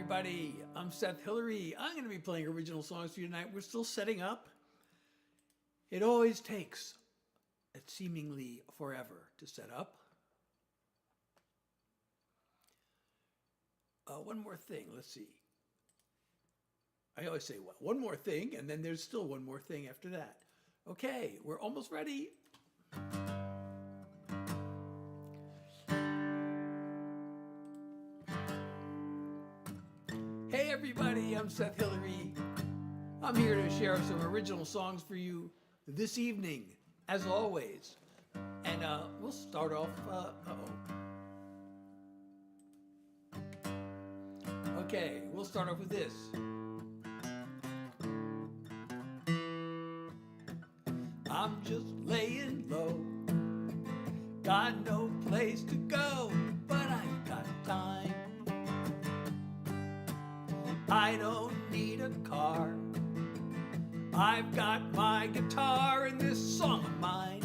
everybody. I'm Seth Hillary. I'm going to be playing original songs for you tonight. We're still setting up. It always takes seemingly forever to set up. One more thing. Let's see. I always say one more thing, and then there's still one more thing after that. Okay, we're almost ready. Hey everybody, I'm Seth Hillary. I'm here to share some original songs for you this evening, as always. And we'll start off, Okay, we'll start off with this. I'm just laying low, got no place to go, but I've got time. I don't need a car, I've got my guitar and this song of mine.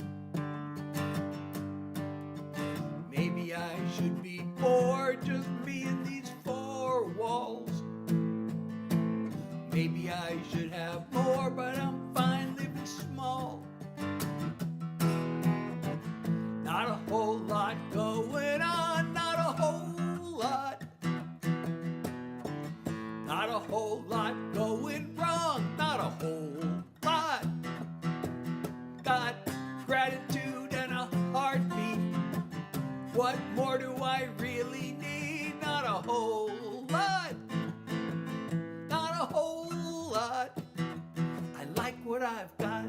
Maybe I should be bored, just me and these four walls. Maybe I should have more, but I'm fine living small. Not a whole lot going on, not a whole lot. Not a whole lot going wrong, not a whole lot. Got gratitude and a heartbeat. What more do I really need? Not a whole lot. Not a whole lot. I like what I've got.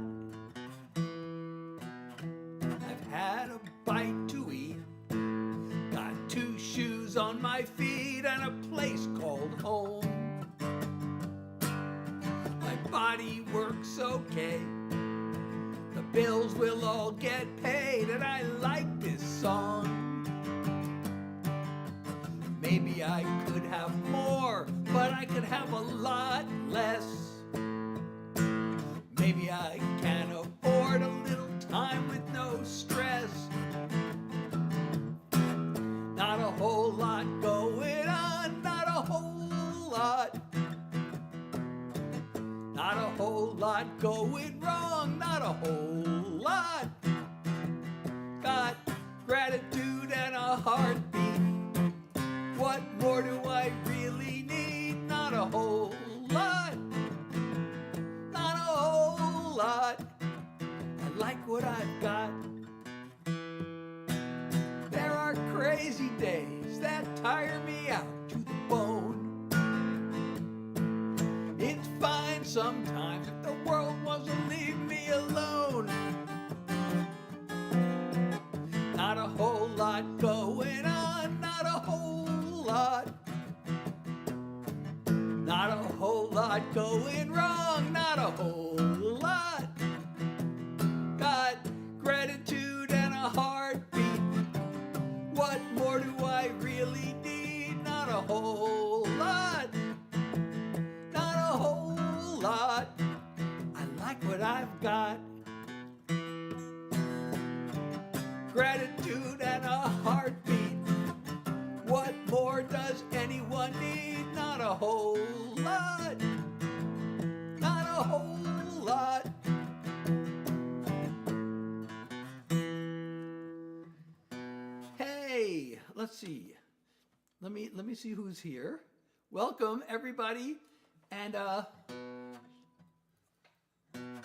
I've had a bite to eat. Got two shoes on my feet and a place called home. My body works okay. The bills will all get paid, and I like this song. Maybe I could have more, but I could have a lot less. Maybe I can afford a little time with no stress. Not a whole lot going on, not a whole lot. Not a whole lot going wrong, not a whole lot. Got gratitude and a heartbeat. What more do I really need? Not a whole lot. Not a whole lot. I like what I've got. There are crazy days that tire me out to the bone. It's fine sometimes if the world wants to leave me alone. Not a whole lot going on, not a whole lot. Not a whole lot going wrong, not a whole lot. Got gratitude and a heartbeat. What more do I really need? Not a whole lot. Not a whole lot. I like what I've got. Gratitude and a heartbeat. What more does anyone need? Not a whole lot. Not a whole lot. Hey, let's see. Let me see who's here. Welcome everybody. And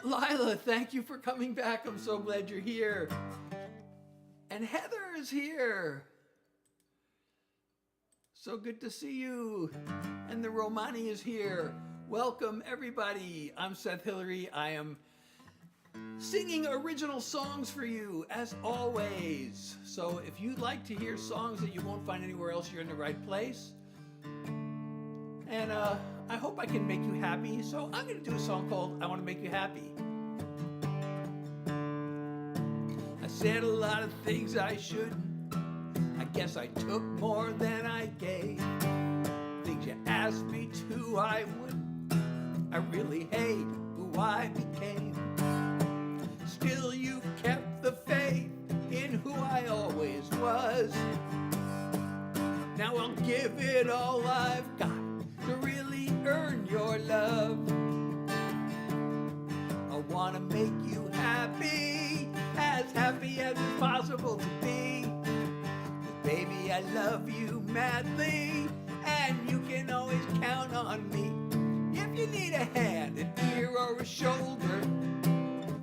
Lila, thank you for coming back. I'm so glad you're here. And Heather is here. So good to see you. And the Romani is here. Welcome everybody. I'm Seth Hillary. I am singing original songs for you as always. So if you'd like to hear songs that you won't find anywhere else, you're in the right place. And I hope I can make you happy. So I'm going to do a song called I Want to Make You Happy. I said a lot of things I shouldn't. I guess I took more than I gave. Things you asked me to, I wouldn't. I really hate who I became. Still you kept the faith in who I always was. Now I'll give it all I've got. to really earn your love. I wanna make you happy as it's possible to be. 'Cause baby, I love you madly, and you can always count on me. If you need a hand, an ear, or a shoulder,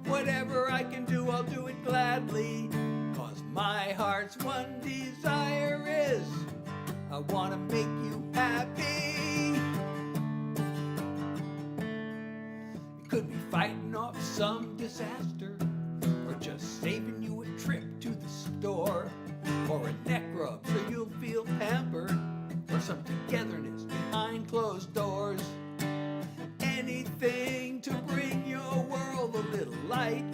whatever I can do, I'll do it gladly. 'Cause my heart's one desire is, I wanna make you happy. You could be fighting off some disaster, or just saving you a trip to the store, or a neck rub so you'll feel pampered, or some togetherness behind closed doors. Anything to bring your world a little light.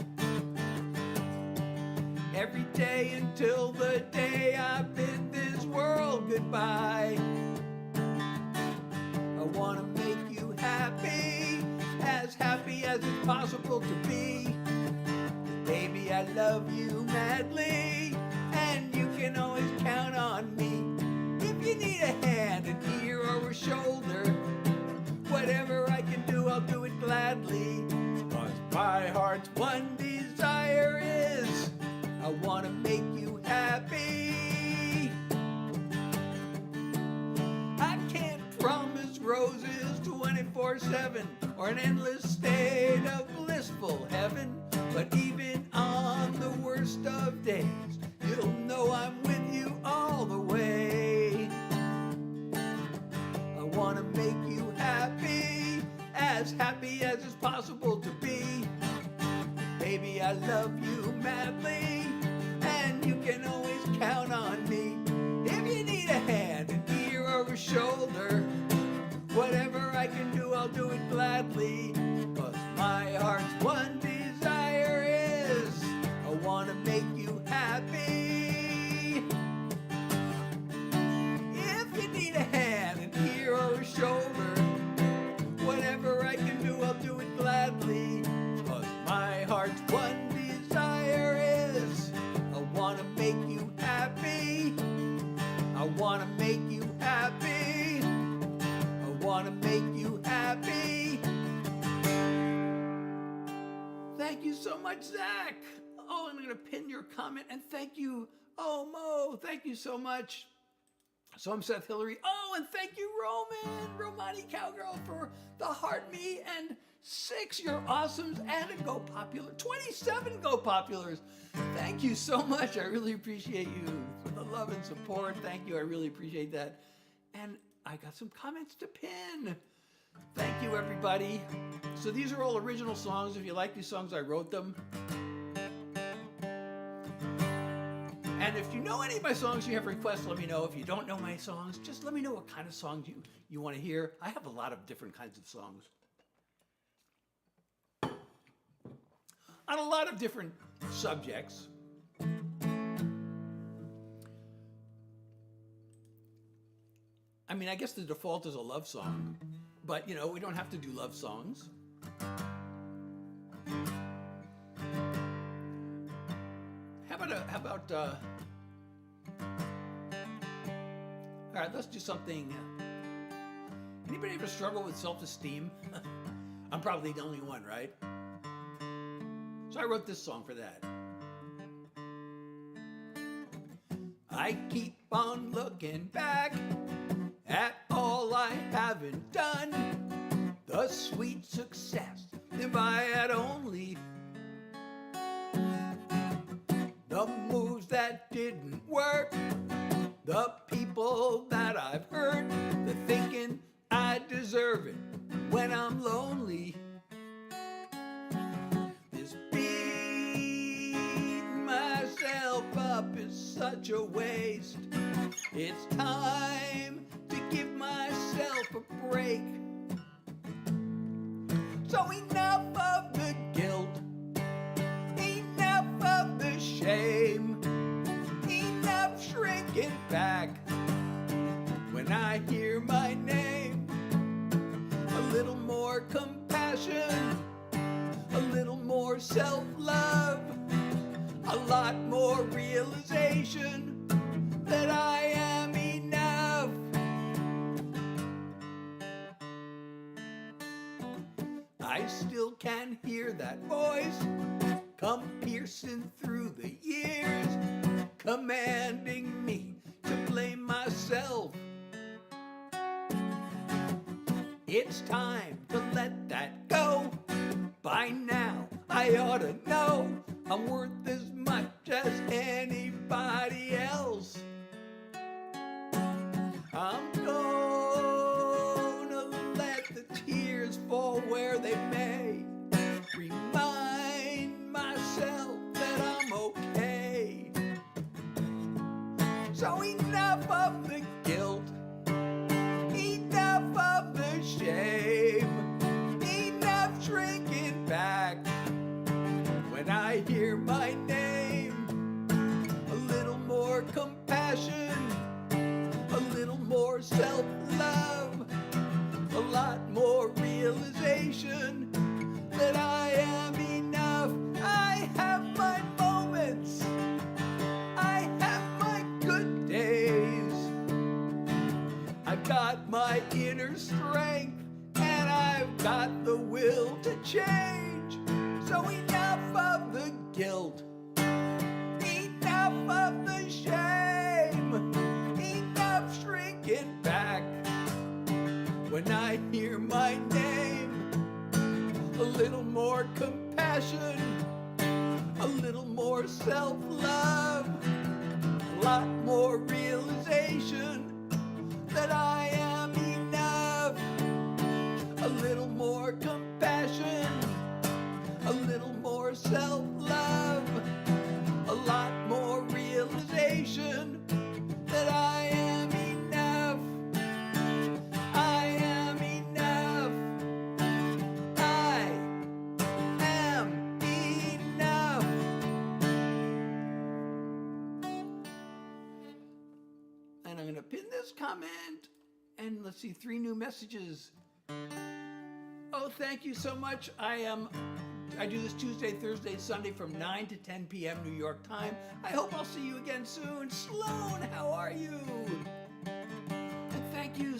Every day until the day I bid this world goodbye. I wanna make you happy as it's possible to be. Baby, I love you madly, and you can always count on me. If you need a hand, an ear, or a shoulder, whatever I can do, I'll do it gladly. 'Cause my heart's one desire is, I wanna make you happy. I can't promise roses 24/7, or an endless state of blissful heaven. But even on the worst of days, you'll know I'm with you all the way. I wanna make you happy as it's possible to be. Baby, I love you madly, and you can always count on me. If you need a hand, an ear, or a shoulder, whatever I can do, I'll do it gladly. 'Cause my heart's one desire is, I wanna make you happy. If you need a hand, an ear, or a shoulder, whatever I can do, I'll do it gladly. 'Cause my heart's one desire is, I wanna make you happy. I wanna make you happy. I wanna make you happy. Thank you so much, Zach. Oh, I'm gonna pin your comment, and thank you. Oh, Mo, thank you so much. So I'm Seth Hillary. Oh, and thank you, Romani Cowgirl, for the heart me, and 6 You're Awesomes, and a Go Popular, 27 Go Populars. Thank you so much. I really appreciate you for the love and support. Thank you. I really appreciate that. And I got some comments to pin. Thank you, everybody. So these are all original songs. If you like these songs, I wrote them. And if you know any of my songs, you have requests, let me know. If you don't know my songs, just let me know what kind of songs you want to hear. I have a lot of different kinds of songs on a lot of different subjects. I mean, I guess the default is a love song, but you know, we don't have to do love songs. How about all right, let's do something. Anybody ever struggle with self-esteem? I'm probably the only one, right? So I wrote this song for that. I keep on looking back at all I haven't done, the sweet success if I had only, the moves that didn't work, the people that I've hurt, the thinking I deserve it when I'm lonely. This beating myself up is such a waste. It's time to give myself a break. So enough of the guilt, enough of the shame, enough shrinking back when I hear my name. A little more compassion, a little more self-love, a lot more realization that I am enough. I still can hear that voice come piercing through the years, commanding me to blame myself. It's time to let that go. By now, I ought to know I'm worth as much as anybody else. I'm gonna let the tears fall where they may. Remind myself that I'm okay. So enough of the guilt, enough of the shame, enough shrinking back when I hear my name. A little more compassion, a little more self-love, a lot more realization that I am enough. I have my moments, I have my good days. I've got my inner strength, and I've got the will to change. So enough of the guilt, enough of the shame, enough shrinking back when I hear my name. A little more compassion, a little more self-love, a lot more realization that I am enough. A little more compassion, a little more self-love, a lot more realization that I am enough. I am enough. I am enough. And I'm going to pin this comment, and let's see, 3 new messages. Oh, thank you so much. I do this Tuesday, Thursday, Sunday from 9 to 10 p.m. New York time. I hope I'll see you again soon. Sloan, how are you? And thank you,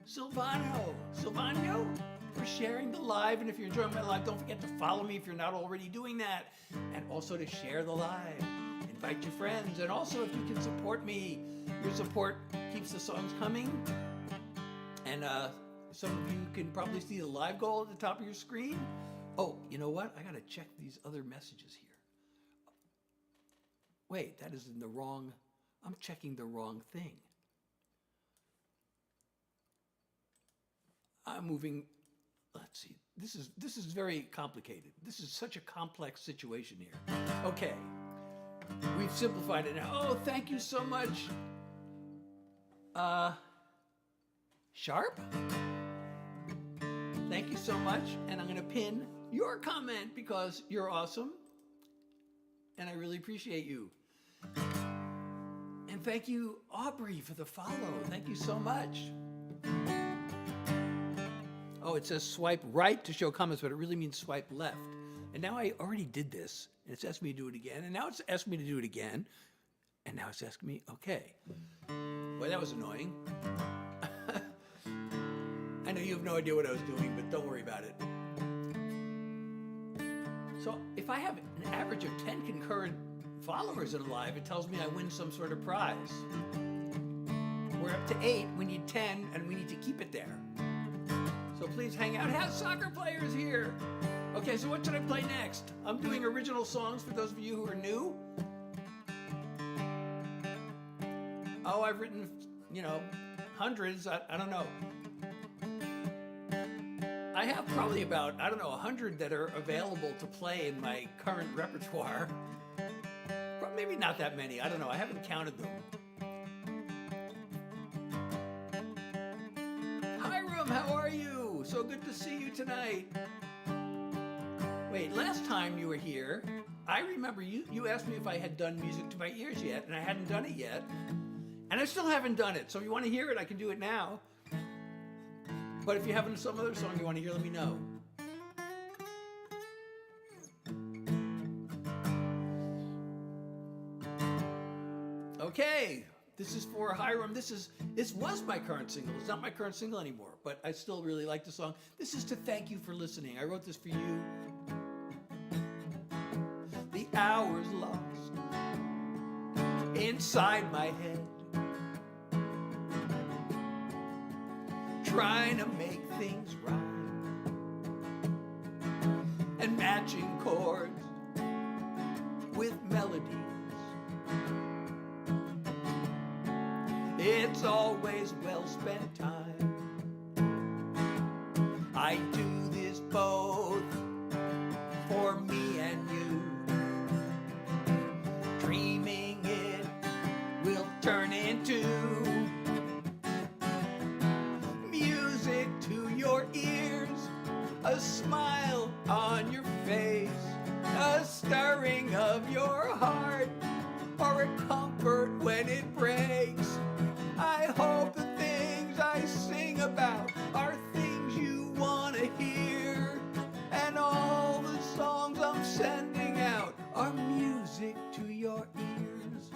Silvano, for sharing the live. And if you're enjoying my live, don't forget to follow me if you're not already doing that. And also to share the live. Invite your friends. And also, if you can support me, your support keeps the songs coming. And some of you can probably see the live goal at the top of your screen. Oh, you know what? I got to check these other messages here. Wait, that is in the wrong, I'm checking the wrong thing. I'm moving, let's see. This is very complicated. This is such a complex situation here. Okay, we've simplified it now. Oh, thank you so much. Sharp? Thank you so much. And I'm going to pin your comment because you're awesome. And I really appreciate you. And thank you, Aubrey, for the follow. Thank you so much. Oh, it says swipe right to show comments, but it really means swipe left. And now I already did this, and it's asked me to do it again. And now it's asked me to do it again. And now it's asking me, okay. Boy, that was annoying. I know you have no idea what I was doing, but don't worry about it. So if I have an average of 10 concurrent followers in a live, it tells me I win some sort of prize. We're up to 8, we need 10, and we need to keep it there. So please hang out. Have soccer players here. Okay, so what should I play next? I'm doing original songs for those of you who are new. Oh, I've written, hundreds. I don't know. I have probably about, 100 that are available to play in my current repertoire. Maybe not that many. I don't know. I haven't counted them. Hiram, how are you? So good to see you tonight. Wait, last time you were here, I remember you asked me if I had done music to my ears yet, and I hadn't done it yet. And I still haven't done it. So if you want to hear it, I can do it now. But if you have some other song you want to hear, let me know. Okay, This is for Hiram. This was my current single. It's not my current single anymore, but I still really like the song. This is to thank you for listening. I wrote this for you. The hours lost inside my head, trying to make things right, and matching chords with melodies. It's always well spent time. I do this both for me and you, dreaming it will turn into music to your ears, a smile on your face, a stirring of your heart, or a comfort when it breaks. I hope the things I sing about are things you want to hear, and all the songs I'm sending out are music to your ears.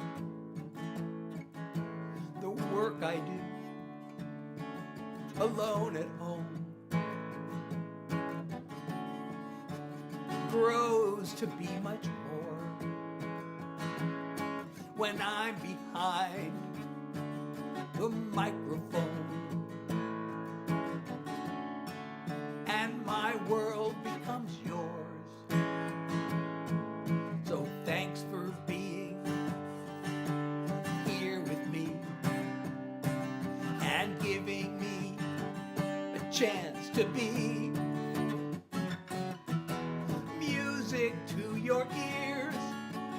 The work I do alone at home grows to be much more when I'm behind the microphone, and my world becomes yours. So thanks for being here with me and giving me a chance to be music to your ears,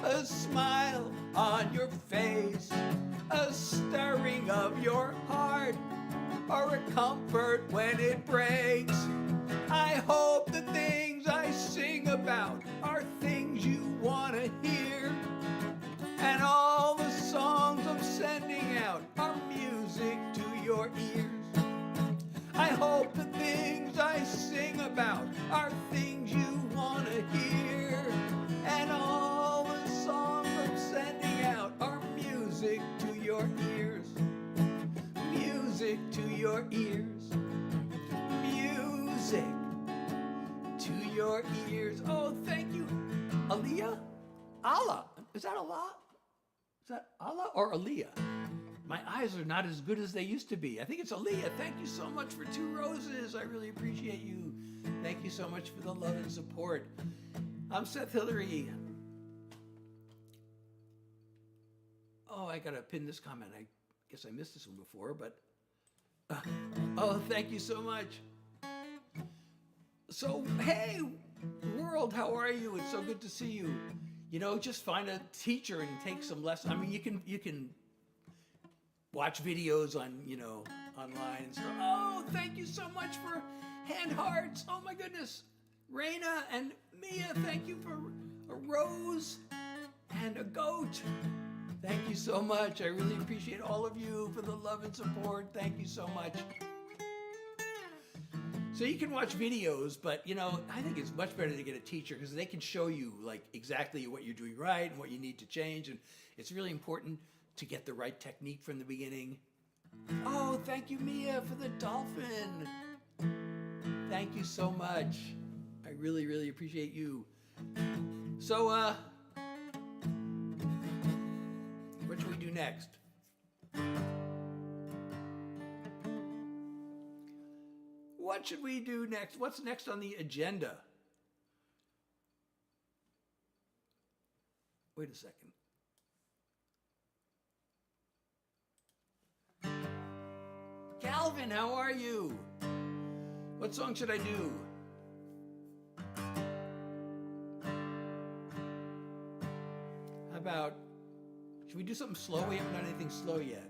a smile on your face, a stirring of your heart, or a comfort when it breaks. I hope the things I sing about are things you want to hear, and all the songs I'm sending out are music to your ears. I hope the things I sing about are things you want to hear, and all the songs I'm sending out are music to your ears. Music to your ears. Music to your ears. Oh, thank you, Aliyah? Allah. Is that Allah? Is that Allah or Aliyah? My eyes are not as good as they used to be. I think it's Aliyah. Thank you so much for 2 roses. I really appreciate you. Thank you so much for the love and support. I'm Seth Hillary. Oh, I gotta pin this comment. I guess I missed this one before, but oh, thank you so much. So, hey, world, how are you? It's so good to see you. You know, just find a teacher and take some lessons. I mean, you can watch videos on, online and stuff. Oh, thank you so much for hand hearts. Oh my goodness. Raina and Mia, thank you for a rose and a goat. Thank you so much. I really appreciate all of you for the love and support. Thank you so much. So you can watch videos, but I think it's much better to get a teacher because they can show you like exactly what you're doing right and what you need to change. And it's really important to get the right technique from the beginning. Oh, thank you, Mia, for the dolphin. Thank you so much. I really, really appreciate you. So, what should we do next? What should we do next? What's next on the agenda? Wait a second. Calvin, how are you? What song should I do? How about, should we do something slow? We haven't done anything slow yet.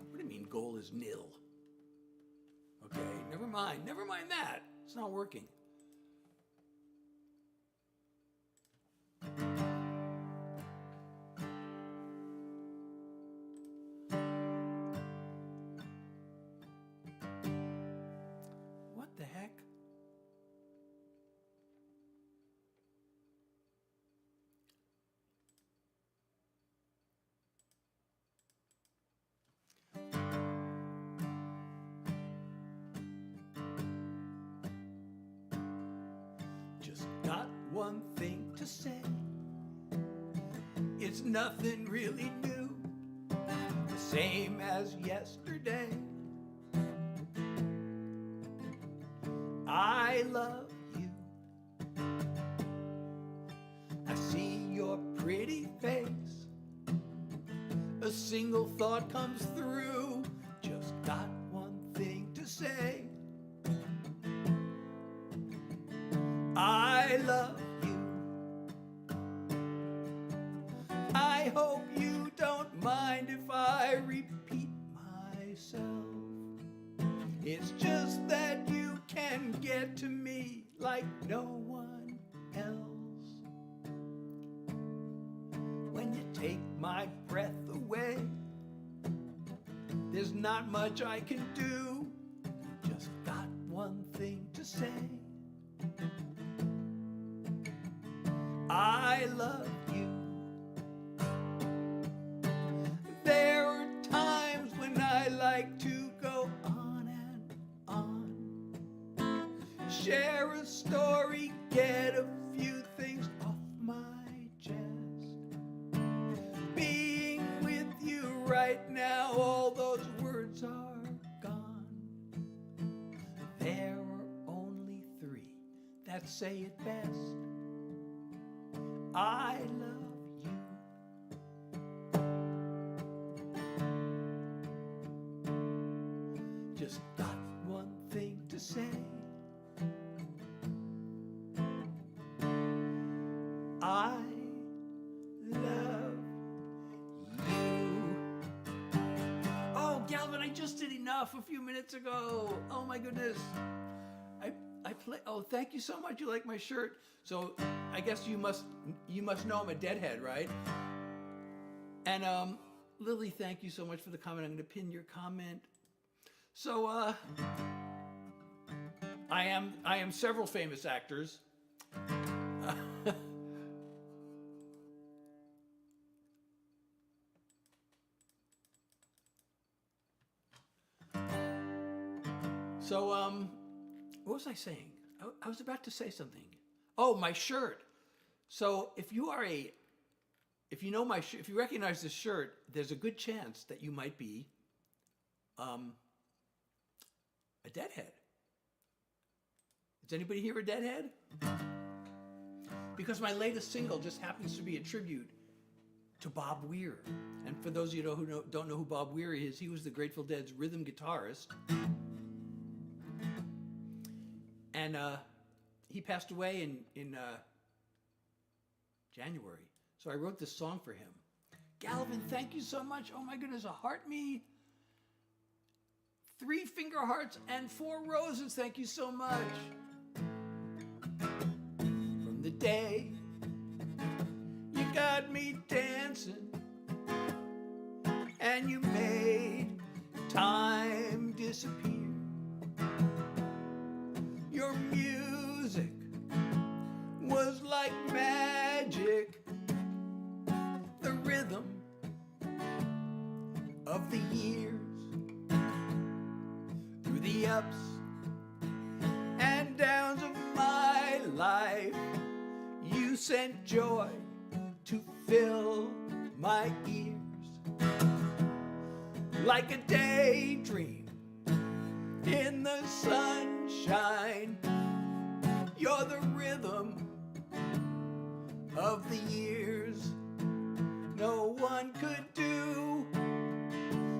What do you mean goal is nil? Okay, never mind that. It's not working. just got one thing to say. It's nothing really new, the same as yesterday. I love you. I see your pretty face. A single thought comes through. Just got one thing to say. I love you. I hope you don't mind if I repeat myself. It's just that you can get to me like no one else. When you take my breath away, there's not much I can do. Just got one thing to say. I love you. There are times when I like to go on and on, share a story, get a few things off my chest. Being with you right now, all those words are gone. There are only three that say it best. I love you. Just got one thing to say. I love you. Oh, Galvin, I just did enough a few minutes ago. Oh my goodness. I play. Oh, thank you so much. You like my shirt. So I guess you must know I'm a Deadhead, right? And Lily, thank you so much for the comment. I'm going to pin your comment. So I am several famous actors. So what was I saying? I was about to say something. Oh, my shirt. So if you recognize this shirt, there's a good chance that you might be a Deadhead. Is anybody here a Deadhead? Because my latest single just happens to be a tribute to Bob Weir. And for those of you who don't know who Bob Weir is, he was the Grateful Dead's rhythm guitarist. And he passed away in January. So I wrote this song for him. Galvin, thank you so much. Oh my goodness, a heart me, 3 finger hearts, and 4 roses. Thank you so much. From the day you got me dancing and you made time disappear. Your music was like magic, the rhythm of the years, through the ups and downs of my life. You sent joy to fill my ears, like a daydream in the sunshine. You're the rhythm of the years. No one could do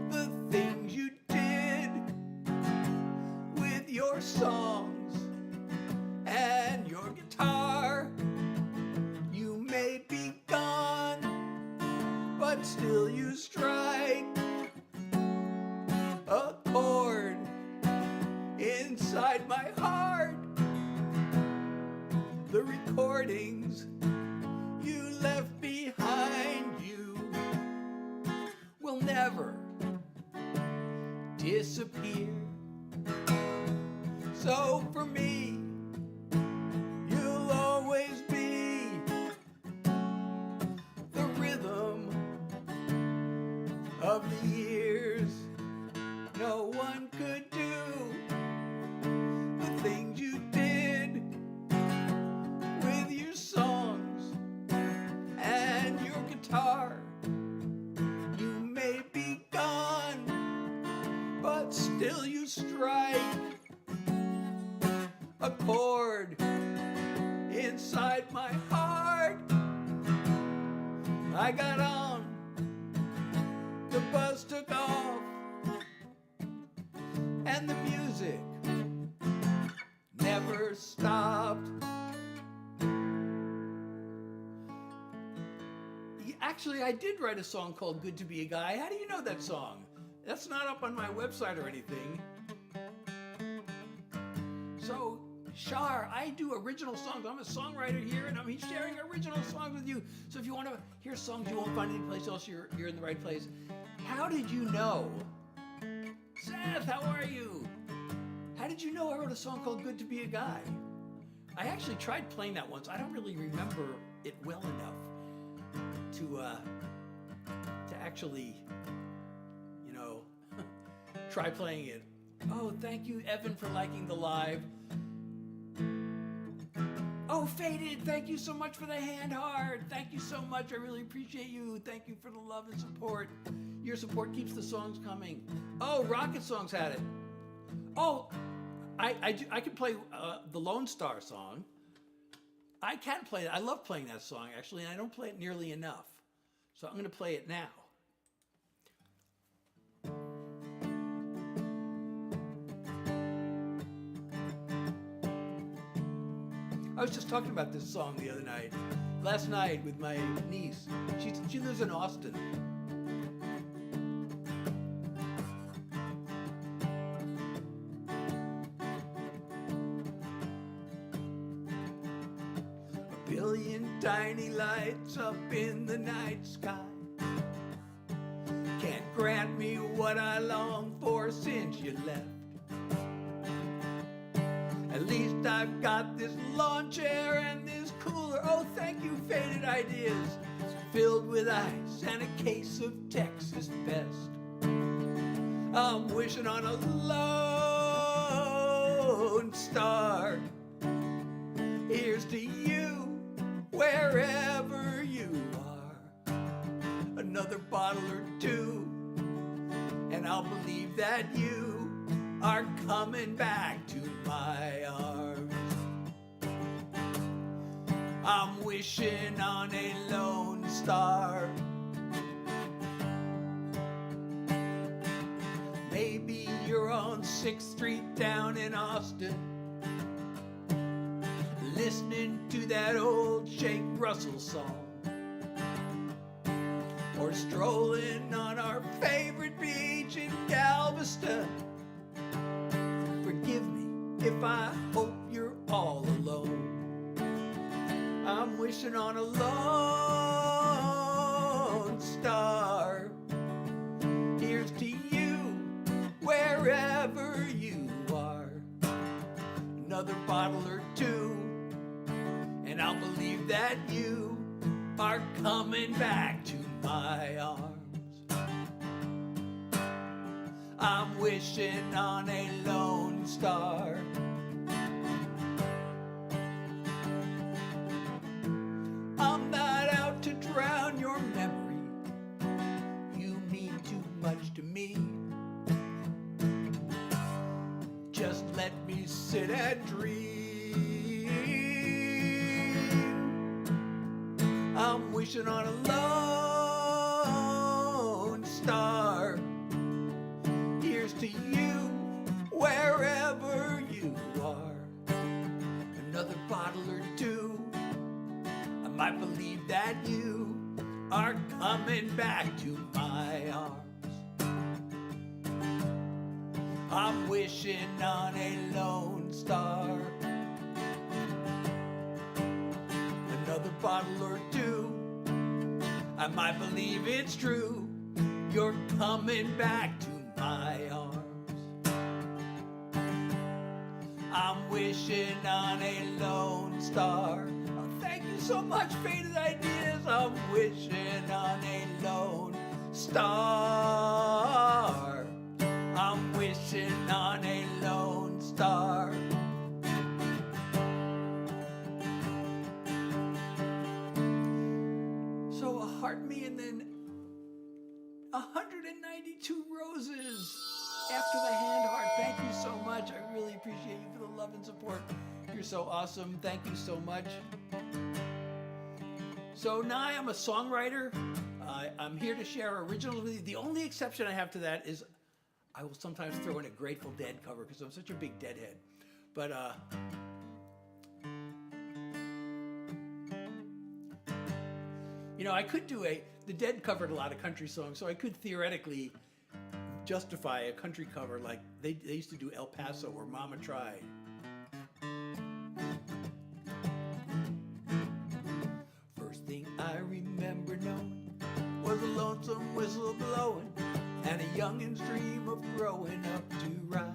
the things you did with your songs and your guitar. You may be gone, but still you strike a chord inside my heart. The recordings you left behind you will never disappear. So for me, you'll always be the rhythm of the years. No one could do the things you did I got on, the bus took off, and the music never stopped. Actually, I did write a song called Good to Be a Guy. How do you know that song? That's not up on my website or anything. So, Shar, I do original songs. I'm a songwriter here, and I'm sharing original songs with you. So if you want to hear songs you won't find anyplace else, you're in the right place. How did you know? Seth, how are you? How did you know I wrote a song called Good to Be a Guy? I actually tried playing that once. I don't really remember it well enough to actually, try playing it. Oh, thank you, Evan, for liking the live. Oh, Faded, thank you so much for the hand heart. Thank you so much. I really appreciate you. Thank you for the love and support. Your support keeps the songs coming. Oh, Rocket Songs had it. Oh, I can play the Lone Star song. I can play it. I love playing that song, actually, and I don't play it nearly enough. So I'm going to play it now. I was just talking about this song the other night. Last night with my niece. She lives in Austin. A billion tiny lights up in the night sky can't grant me what I long for since you left. At least I've got this lawn chair and this cooler. Oh, thank you, Faded Ideas. Filled with ice and a case of Texas Best. I'm wishing on a lone star. Here's to you, wherever you are. Another bottle or two, and I'll believe that you are coming back to my arms. I'm wishing on a lone star. Maybe you're on 6th Street down in Austin, listening to that old Shake Russell song, or strolling on our favorite beach in Galveston. Forgive me if I hope you're all alone. I'm wishing on a lone star. Here's to you, wherever you are. Another bottle or two, and I'll believe that you are coming back to my arms. I'm wishing on a lone star. I'm not out to drown your memory. You mean too much to me. Just let me sit and dream. I'm wishing on a lone star. Here's to you, wherever you are. Another bottle or two, I might believe that you are coming back to my arms. I'm wishing on a lone star. Another bottle or two, I might believe it's true. You're coming back to my arms. I'm wishing on a lone star. Oh, thank you so much, Faded Ideas. I'm wishing on a lone star. I'm wishing on a lone star. So a heart me and then 192 roses after the hand heart. Thank you so much. I really appreciate you for the love and support. You're so awesome. Thank you so much. So now I'm a songwriter. I'm here to share originals with you. The only exception I have to that is I will sometimes throw in a Grateful Dead cover because I'm such a big Deadhead. But you know, I could do the Dead covered a lot of country songs, so I could theoretically justify a country cover like they used to do El Paso or Mama Tried. First thing I remember knowing was a lonesome whistle blowing and a youngin's dream of growing up to ride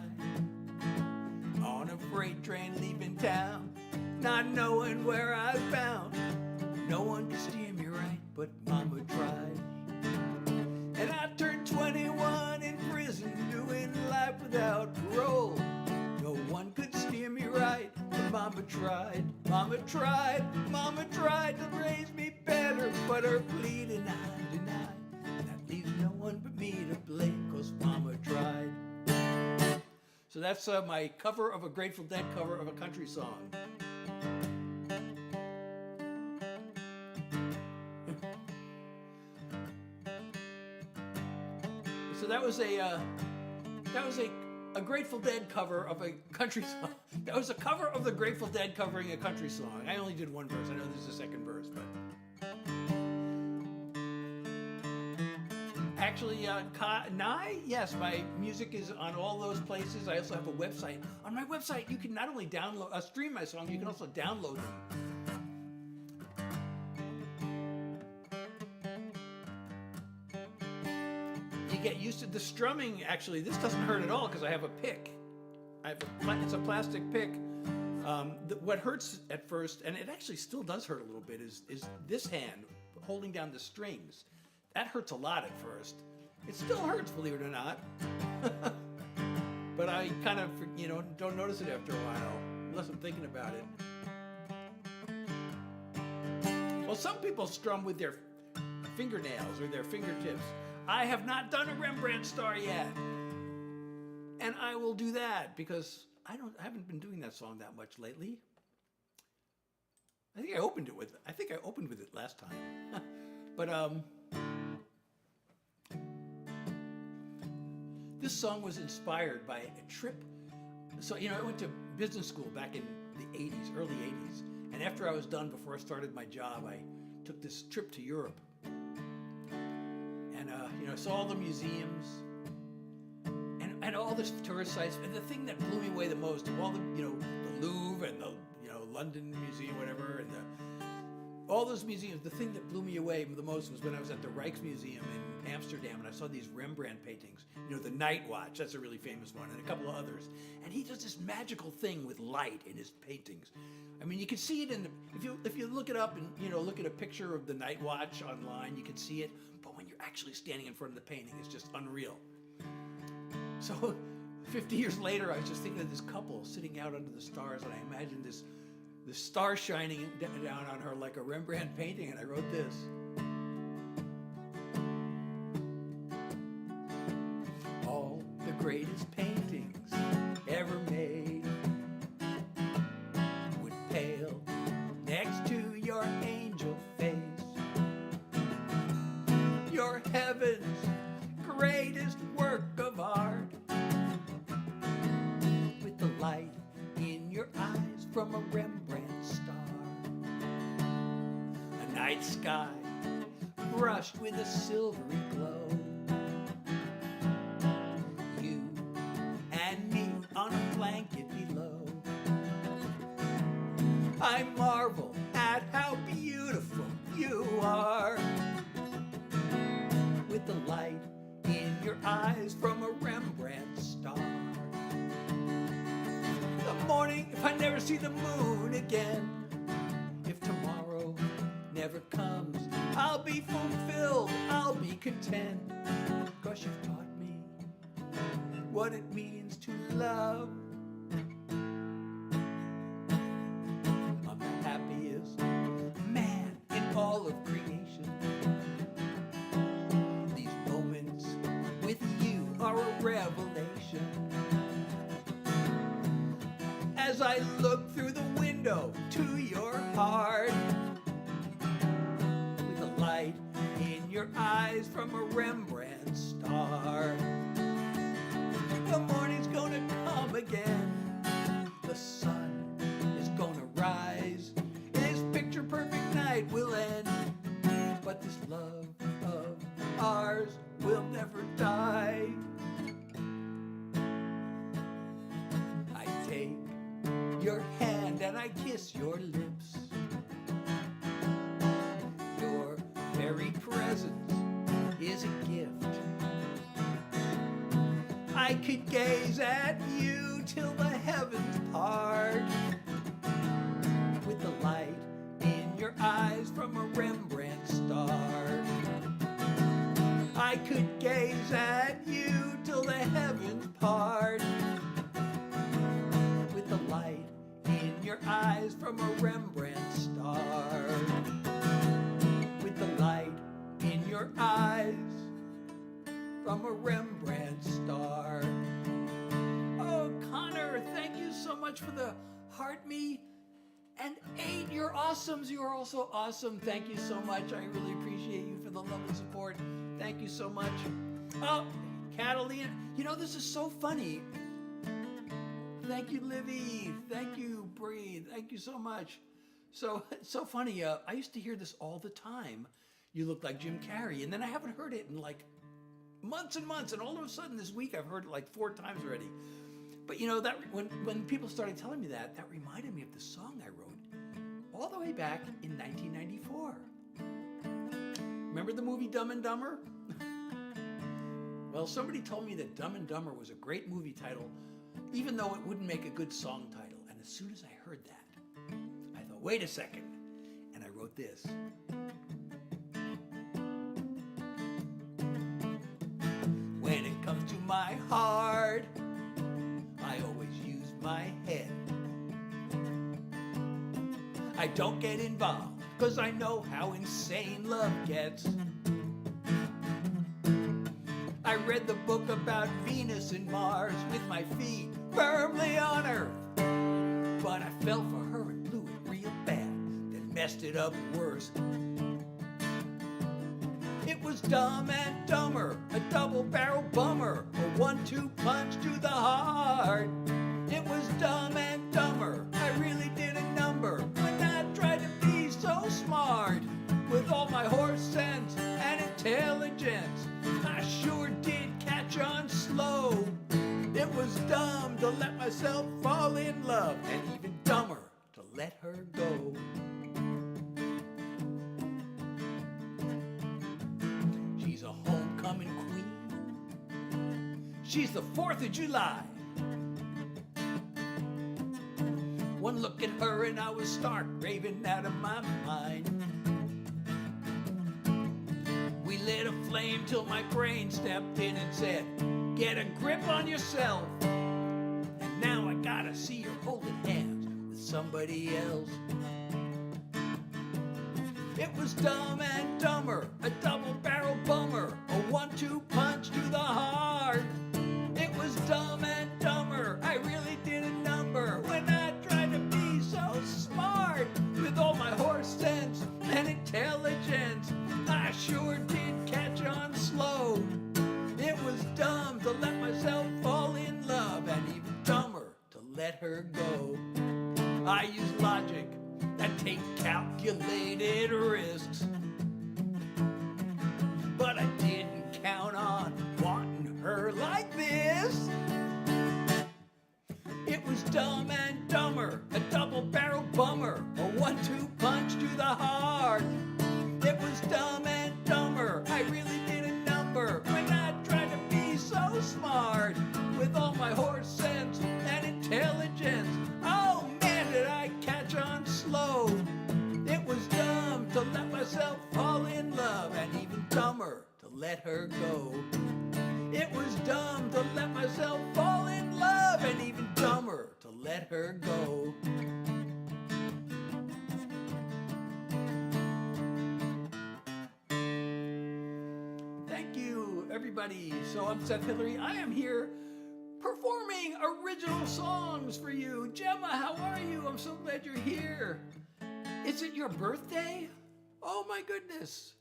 on a freight train leaving town, not knowing where I was bound. No one could steer me right, but Mama tried. And I turned 21 in prison, doing life without parole. No one could steer me right, but Mama tried. Mama tried, Mama tried to raise me better, but her plea denied. That leaves no one but me to blame, 'cause Mama tried. So that's my cover of a Grateful Dead cover of a country song. So that was a Grateful Dead cover of a country song. That was a cover of the Grateful Dead covering a country song. I only did one verse. I know there's a second verse, but actually, yes, my music is on all those places. I also have a website. On my website, you can not only download, stream my songs, you can also download them. Get used to the strumming. Actually, this doesn't hurt at all because I have a pick. It's a plastic pick. What hurts at first, and it actually still does hurt a little bit, is this hand holding down the strings. That hurts a lot at first. It still hurts, believe it or not. But I kind of, don't notice it after a while, unless I'm thinking about it. Well, some people strum with their fingernails or their fingertips. I have not done a Rembrandt star yet, and I will do that because I haven't been doing that song that much lately. I think I opened with it last time, but this song was inspired by a trip. So I went to business school back in the '80s, early '80s, and after I was done, before I started my job, I took this trip to Europe. And saw all the museums and all the tourist sites. And the thing that blew me away the most of all the Louvre and the London Museum, whatever, and all those museums. The thing that blew me away the most was when I was at the Rijksmuseum in Amsterdam, and I saw these Rembrandt paintings. The Night Watch, that's a really famous one, and a couple of others. And he does this magical thing with light in his paintings. I mean, you can see it if you look it up and look at a picture of the Night Watch online, you can see it. But when you're actually standing in front of the painting, it's just unreal. So 50 years later, I was just thinking of this couple sitting out under the stars, and I imagined the star shining down on her like a Rembrandt painting, and I wrote this. All the greatest paintings ever made would pale next to your angel face. Your heaven's greatest work of art, with the light in your eyes from a Rembrandt star. A night sky brushed with a silvery glow. You and me on a blanket below. I marvel at how beautiful you are, with the light in your eyes from a Rembrandt star. The morning, if I never see the moon again, if tomorrow never comes, I'll be fulfilled, I'll be content, 'cause you've taught me what it means to love. I'm the happiest man in all of creation. These moments with you are a revelation. As I look through the window to your heart, your eyes from a Rembrandt star. The morning's gonna come again. The sun is gonna rise. This picture perfect night will end. But this love of ours will never die. I take your hand and I kiss your lips. Your very presence is a gift. I could gaze at you till the heavens part, with the light in your eyes from a Rembrandt star. I could gaze at you till the heavens part, with the light in your eyes from a Rembrandt star. With the light in your eyes from a Rembrandt star. Oh, Connor, thank you so much for the heart me. And 8, you're awesomes. You are also awesome. Thank you so much. I really appreciate you for the love and support. Thank you so much. Oh, Catalina, you know, this is so funny. Thank you, Livy. Thank you, Bree. Thank you so much. So, it's so funny. I used to hear this all the time. You look like Jim Carrey. And then I haven't heard it in like months and months. And all of a sudden this week, I've heard it like 4 times already. But you know, that when people started telling me that reminded me of the song I wrote all the way back in 1994. Remember the movie Dumb and Dumber? Well, somebody told me that Dumb and Dumber was a great movie title, even though it wouldn't make a good song title. And as soon as I heard that, I thought, wait a second. And I wrote this. When it comes to my heart, I always use my head. I don't get involved, 'cause I know how insane love gets. I read the book about Venus and Mars with my feet firmly on Earth. But I fell for her and blew it real bad, then messed it up worse. It was Dumb and Dumber, a double-barrel bummer, a 1-2 punch to the heart. It was Dumb and Dumber, I really did a number when I tried to be so smart. With all my horse sense and intelligence, I sure did catch on slow. It was dumb to let myself fall in love, and even dumber to let her go. She's a homecoming queen. She's the 4th of July. One look at her and I was stark raving out of my mind. We lit a flame till my brain stepped in and said, get a grip on yourself. And now I gotta see you holding hands with somebody else. It was Dumb and Dumber, a double-barrel bummer, a 1-2 punch to the heart. It was Dumb and Dumber, I really did a number when I tried to be so smart. With all my horse sense and intelligence, I sure did catch on slow. It was dumb to let myself fall in love, and even dumber to let her go. I used logic and take calculated risks, but I didn't count on wanting her like this. It was Dumb and Dumber, a double-barrel bummer, a 1-2 punch to the heart. It was Dumb and Dumber, I really did a number when I tried to be so smart. With all my horse sense and intelligence, oh man, did I catch on slow. It was dumb to let myself fall in love, and even dumber to let her go. It was dumb to let myself fall in love, and even dumber to let her go. Thank you, everybody. So I'm Seth Hillary. I am here performing original songs for you. Gemma, how are you? I'm so glad you're here. Is it your birthday? Oh my goodness.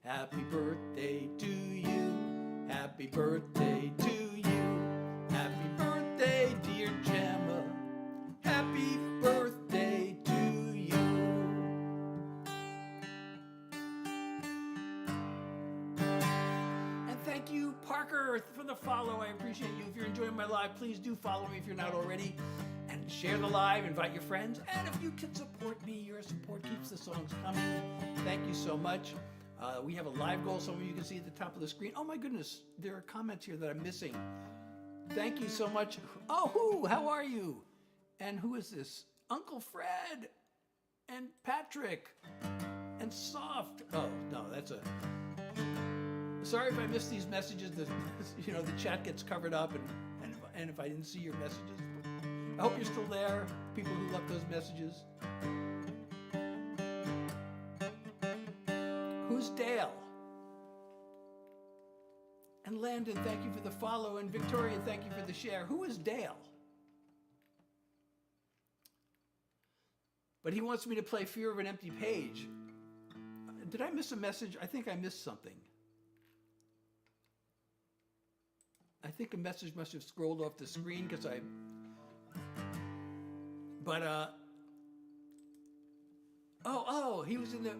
Happy birthday to you. Happy birthday to you. Happy birthday, dear Gemma. Happy birthday to you. And thank you, Parker, for the follow. I appreciate you. If you're enjoying my live, please do follow me if you're not already. And share the live, invite your friends. And if you can support me, your support keeps the songs coming. Thank you so much. We have a live goal. Some of you can see at the top of the screen. Oh my goodness, there are comments here that I'm missing. Thank you so much. Oh, how are you? And who is this? Uncle Fred and Patrick and Soft. Oh, no, that's a... Sorry if I missed these messages. The chat gets covered up and if I didn't see your messages. I hope you're still there, people who left those messages. Who's Dale? And Landon, thank you for the follow. And Victoria, thank you for the share. Who is Dale? But he wants me to play Fear of an Empty Page. Did I miss a message? I think I missed something. I think a message must have scrolled off the screen because I... But, he was in the,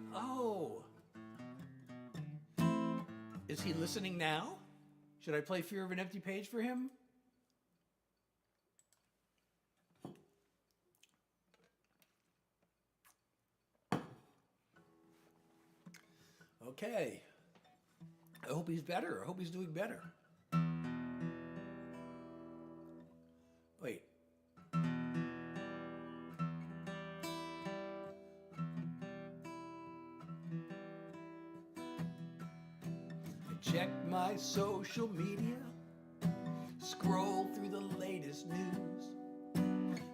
Is he listening now? Should I play Fear of an Empty Page for him? Okay. I hope he's better. I hope he's doing better. Wait. Check my social media, scroll through the latest news.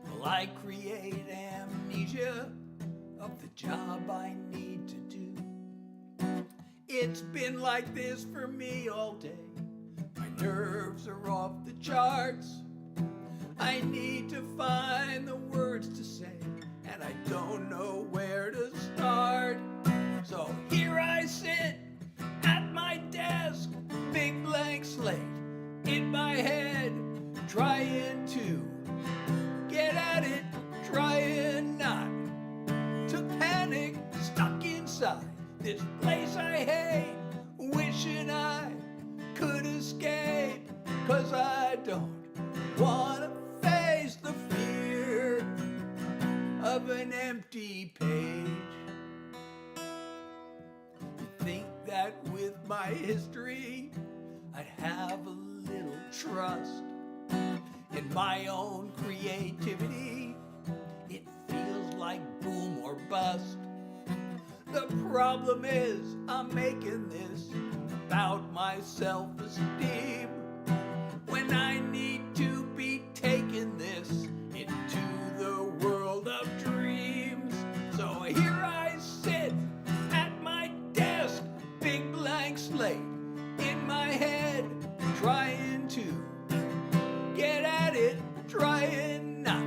Will I create amnesia of the job I need to do? It's been like this for me all day. My nerves are off the charts. I need to find the words to say, and I don't know where to start. So here I sit at my desk, big blank slate in my head, trying to get at it, trying not to panic, stuck inside this place I hate, wishing I could escape, 'cause I don't wanna face the fear of an empty page. Think that with my history I'd have a little trust in my own creativity. It feels like boom or bust. The problem is I'm making this about my self-esteem, when I need to be taking this into the world of dreams. So here I sit at my desk, big blank slate in my head, trying to get at it, trying not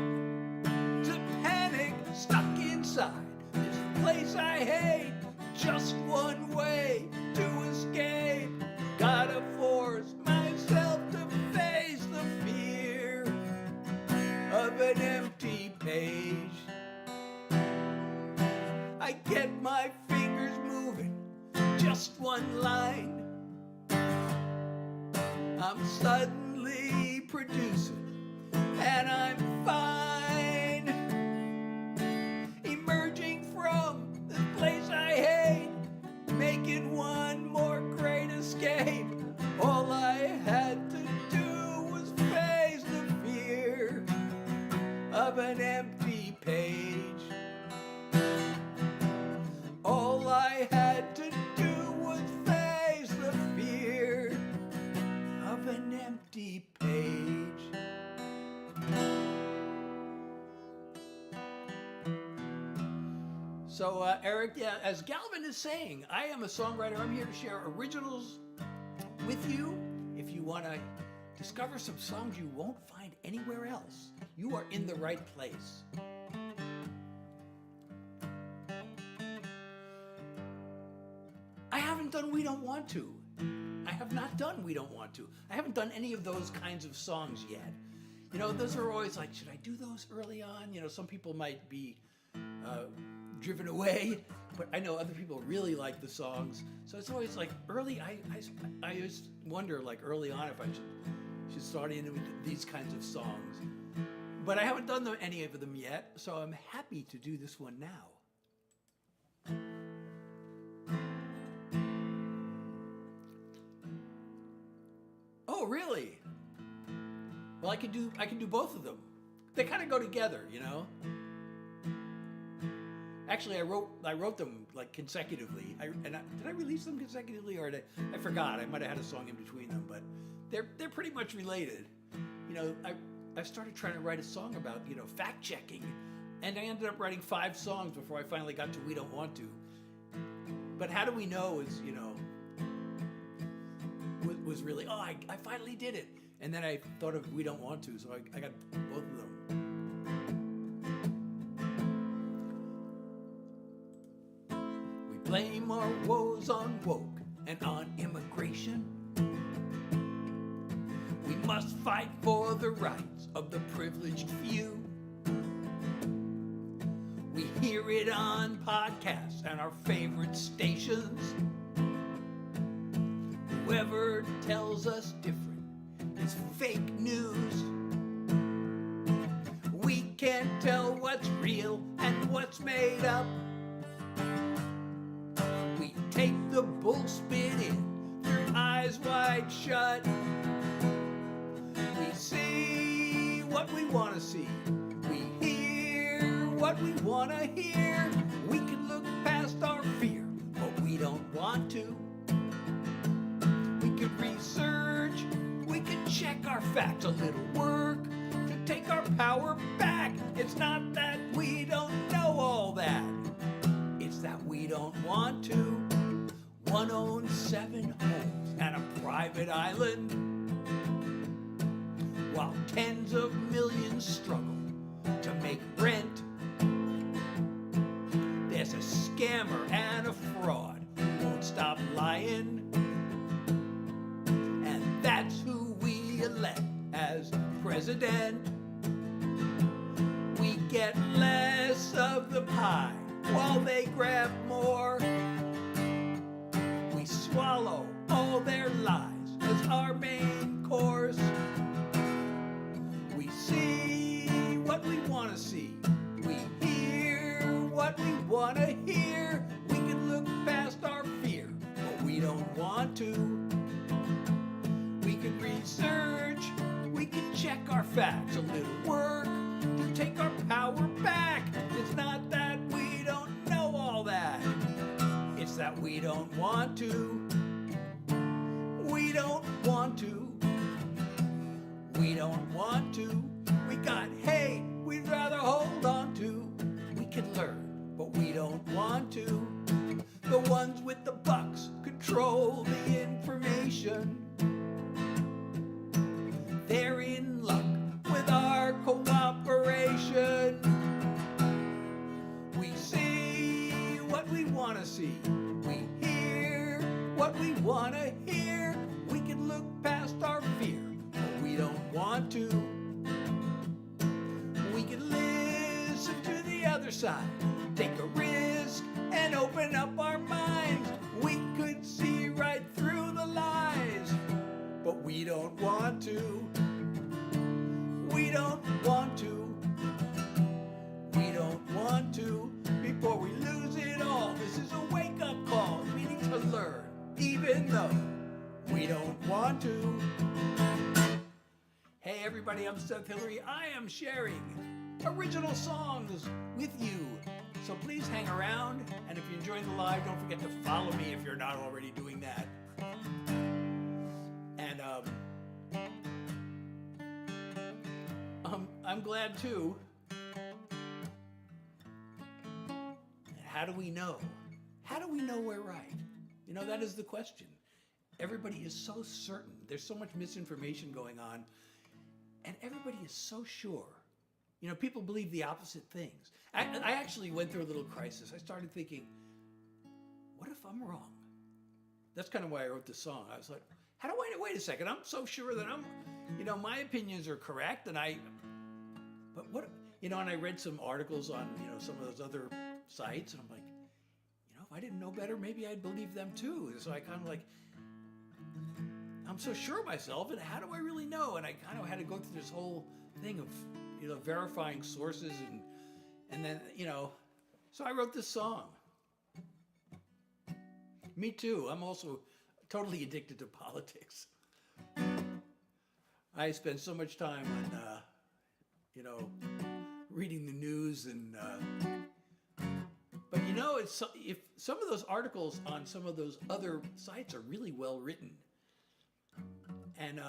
to panic, stuck inside this place I hate. Just one way to escape, gotta force myself to face the fear of an empty page. I get my fingers moving, just one line, I'm suddenly producing, and I'm fine. Emerging from this place I hate, making one more great escape. All I had to do was face the fear of an empty page. All I had to do was face the fear of an empty page. So, Eric, yeah, as Galvin is saying, I am a songwriter. I'm here to share originals with you. If you want to discover some songs you won't find anywhere else, you are in the right place. I haven't done We Don't Want To. I have not done We Don't Want To. I haven't done any of those kinds of songs yet. You know, those are always like, should I do those early on? You know, some people might be driven away, but I know other people really like the songs. So it's always like early, I just wonder like early on if I should start in with these kinds of songs. But I haven't done any of them yet, so I'm happy to do this one now. Oh, really? Well, I can do both of them. They kind of go together, you know. Actually, I wrote them like consecutively. Did I release them consecutively, or I forgot? I might have had a song in between them, but they're pretty much related. You know, I started trying to write a song about, you know, fact checking, and I ended up writing 5 songs before I finally got to We Don't Want To. But How Do We Know is, you know, was really, oh, I finally did it. And then I thought of We Don't Want To, so I got both of them. We blame our woes on woke and on immigration. We must fight for the rights of the privileged few. We hear it on podcasts and our favorite stations. Whoever tells us different is fake news. We can't tell what's real and what's made up. We take the bullspit in through eyes wide shut. We see what we want to see. We hear what we want to hear. We can look past our fear, but we don't want to. We could research, we could check our facts, a little work to take our power back. It's not that we don't know all that, it's that we don't want to. One owns 7 homes and a private island, while tens of millions struggle to make rent. There's a scammer and a fraud who won't stop lying. That's who we elect as president. We get less of the pie while they grab more. We swallow all their lies as our main course. We see what we want to see. We hear what we want to hear. We can look past our fear, but we don't want to. We can research, we can check our facts, a little work to take our power back. It's not that we don't know all that, it's that we don't want to. We don't want to. We don't want to. We got hate we'd rather hold on to. We can learn, but we don't want to. The ones with the bucks control the information. They're in luck with our cooperation. We see what we want to see. We hear what we want to hear. We can look past our fear, but we don't want to. We can listen to the other side, take a risk and open up our minds. We could see right through the lies, but we don't want to. We don't want to. We don't want to. Before we lose it all, this is a wake-up call. We need to learn, even though we don't want to. Hey everybody, I'm Seth Hillary. I am sharing original songs with you. So please hang around, and if you're enjoying the live, don't forget to follow me if you're not already doing that. And I'm glad too. How do we know? How do we know we're right? You know, that is the question. Everybody is so certain. There's so much misinformation going on, and everybody is so sure. You know, people believe the opposite things. I actually went through a little crisis. I started thinking, what if I'm wrong? that's kind of why I wrote the song. I was like, how do I, wait a second, I'm so sure that my opinions are correct, but what, and I read some articles on, some of those other sites, and I'm like, if I didn't know better, maybe I'd believe them too. And so I kind of like, I'm so sure of myself, and how do I really know? And I kind of had to go through this whole thing of, verifying sources and then, so I wrote this song. Me too. I'm also totally addicted to politics. I spend so much time on, reading the news and, but if some of those articles on some of those other sites are really well written, and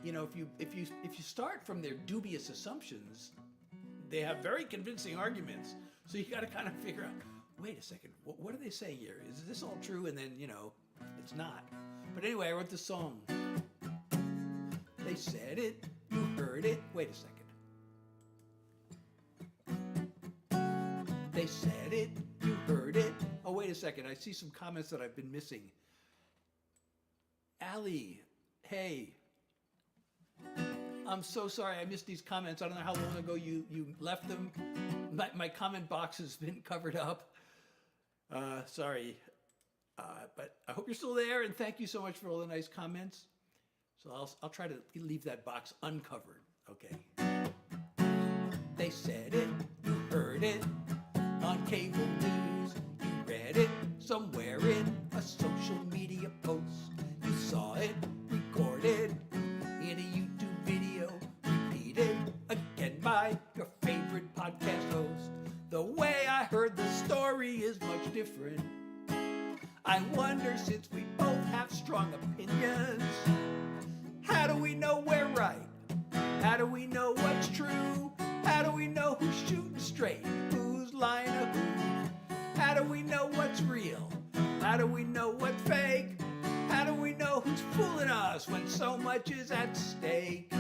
if you start from their dubious assumptions, they have very convincing arguments. So you got to kind of figure out, wait a second, what do they say here? Is this all true? And then it's not. But anyway, I wrote this song. They said it, you heard it. Wait a second. They said it, you heard it. Oh, wait a second. I see some comments that I've been missing. Allie, hey. I'm so sorry I missed these comments. I don't know how long ago you left them. My comment box has been covered up. Sorry. But I hope you're still there, and thank you so much for all the nice comments. So I'll try to leave that box uncovered, okay? They said it, you heard it, on cable news, you read it, somewhere in a social media post. You saw it, recorded, in a YouTube video, repeated again by your favorite podcast host. The way I heard the story is much different. I wonder, since we both have strong opinions, how do we know we're right? How do we know what's true? How do we know who's shooting straight, who's lying to who? How do we know what's real? How do we know what's fake? How do we know who's fooling us when so much is at stake?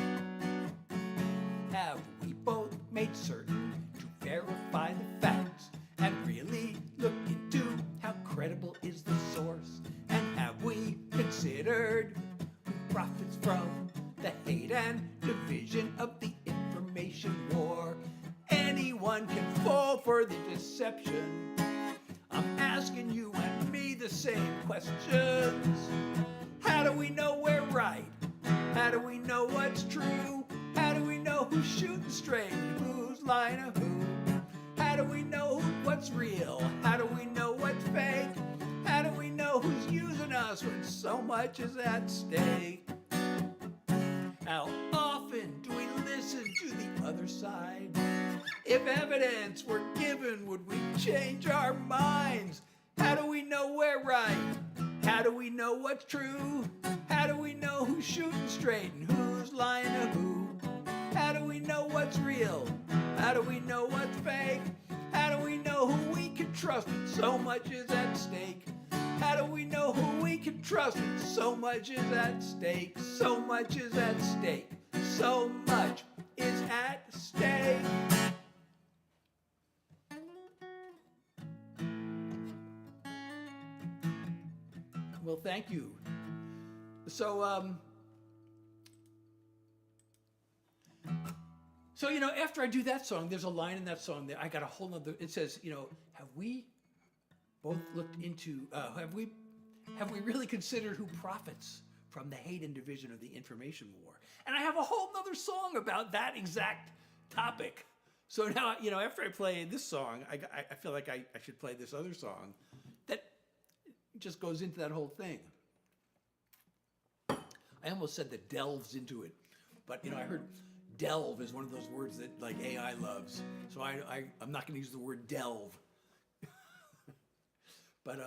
Have we both made certain to verify the facts and really look into how credible is the source? And have we considered who profits from the hate and division of the information war? Anyone can fall for the deception. I'm asking you and me the same questions. How do we know we're right? How do we know what's true? How do we know who's shooting straight and who's lying to who? How do we know what's real? How do we know what's fake? How do we know who's using us when so much is at stake? How often do we listen to the other side? If evidence were given, would we change our minds? How do we know we're right? How do we know what's true? How do we know who's shooting straight and who's lying to who? How do we know what's real? How do we know what's fake? How do we know who we can trust when so much is at stake? How do we know who we can trust when so much is at stake? So much is at stake. So much is at stake. Well, thank you. So, after I do that song, there's a line in that song that I got a whole nother, it says, have we both looked into, have we really considered who profits from the hate and division of the information war? And I have a whole nother song about that exact topic. So now, after I play this song, I feel like I should play this other song that just goes into that whole thing. I almost said that delves into it, but I heard delve is one of those words that like AI loves. So I'm not going to use the word delve. But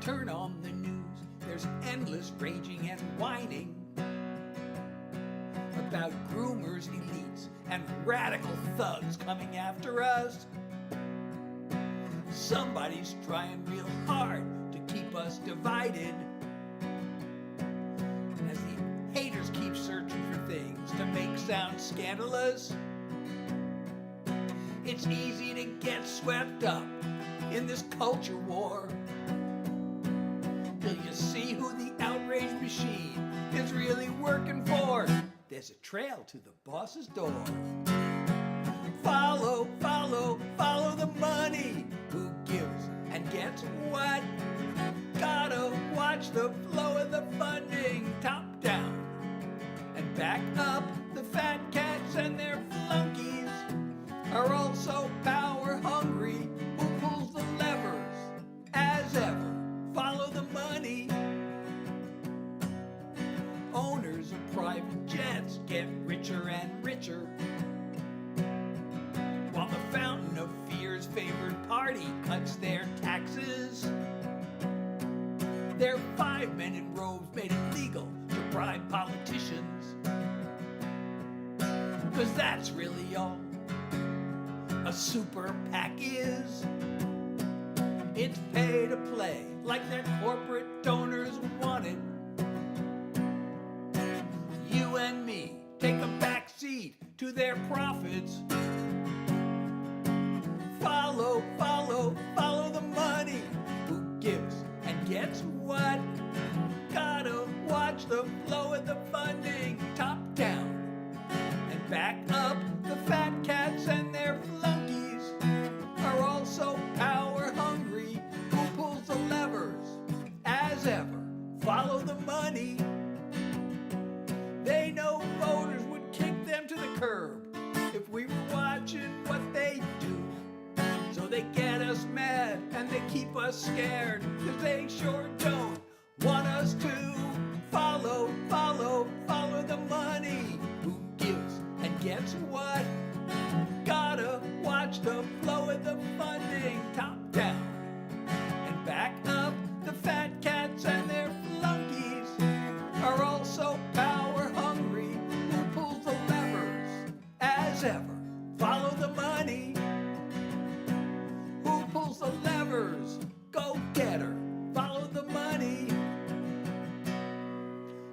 turn on the news, there's endless raging and whining about groomers, elites, and radical thugs coming after us. Somebody's trying real hard to keep us divided. As the haters keep sound scandalous? It's easy to get swept up in this culture war till you see who the outrage machine is really working for. There's a trail to the boss's door. Follow, follow, follow the money. Who gives and gets what? Gotta watch the flow of the funding, top down and back up. The fat cats and their flunkies are also power hungry. Who pulls the levers? As ever, follow the money. Owners of private jets get richer and richer, while the fountain of fear's favored party cuts their taxes. Their 5 men in robes made it legal to bribe politicians, 'cause that's really all a super PAC is. It's pay to play like their corporate donors want it. You and me take a back seat to their profits. Follow, follow, follow the money. Who gives and gets what? Gotta watch the flow of the funding, top down and back up. The fat cats and their flunkies are also power hungry. Who pulls the levers? As ever, follow the money. They know voters would kick them to the curb if we were watching what they do. So they get us mad and they keep us scared, 'cause they sure don't want us to. Follow, follow, follow the money. Who gives and gets what? Gotta watch the flow of the funding, top down and back up. The fat cats and their flunkies are also power hungry. Who pulls the levers? As ever, follow the money. Who pulls the levers? Go get her. Follow the money.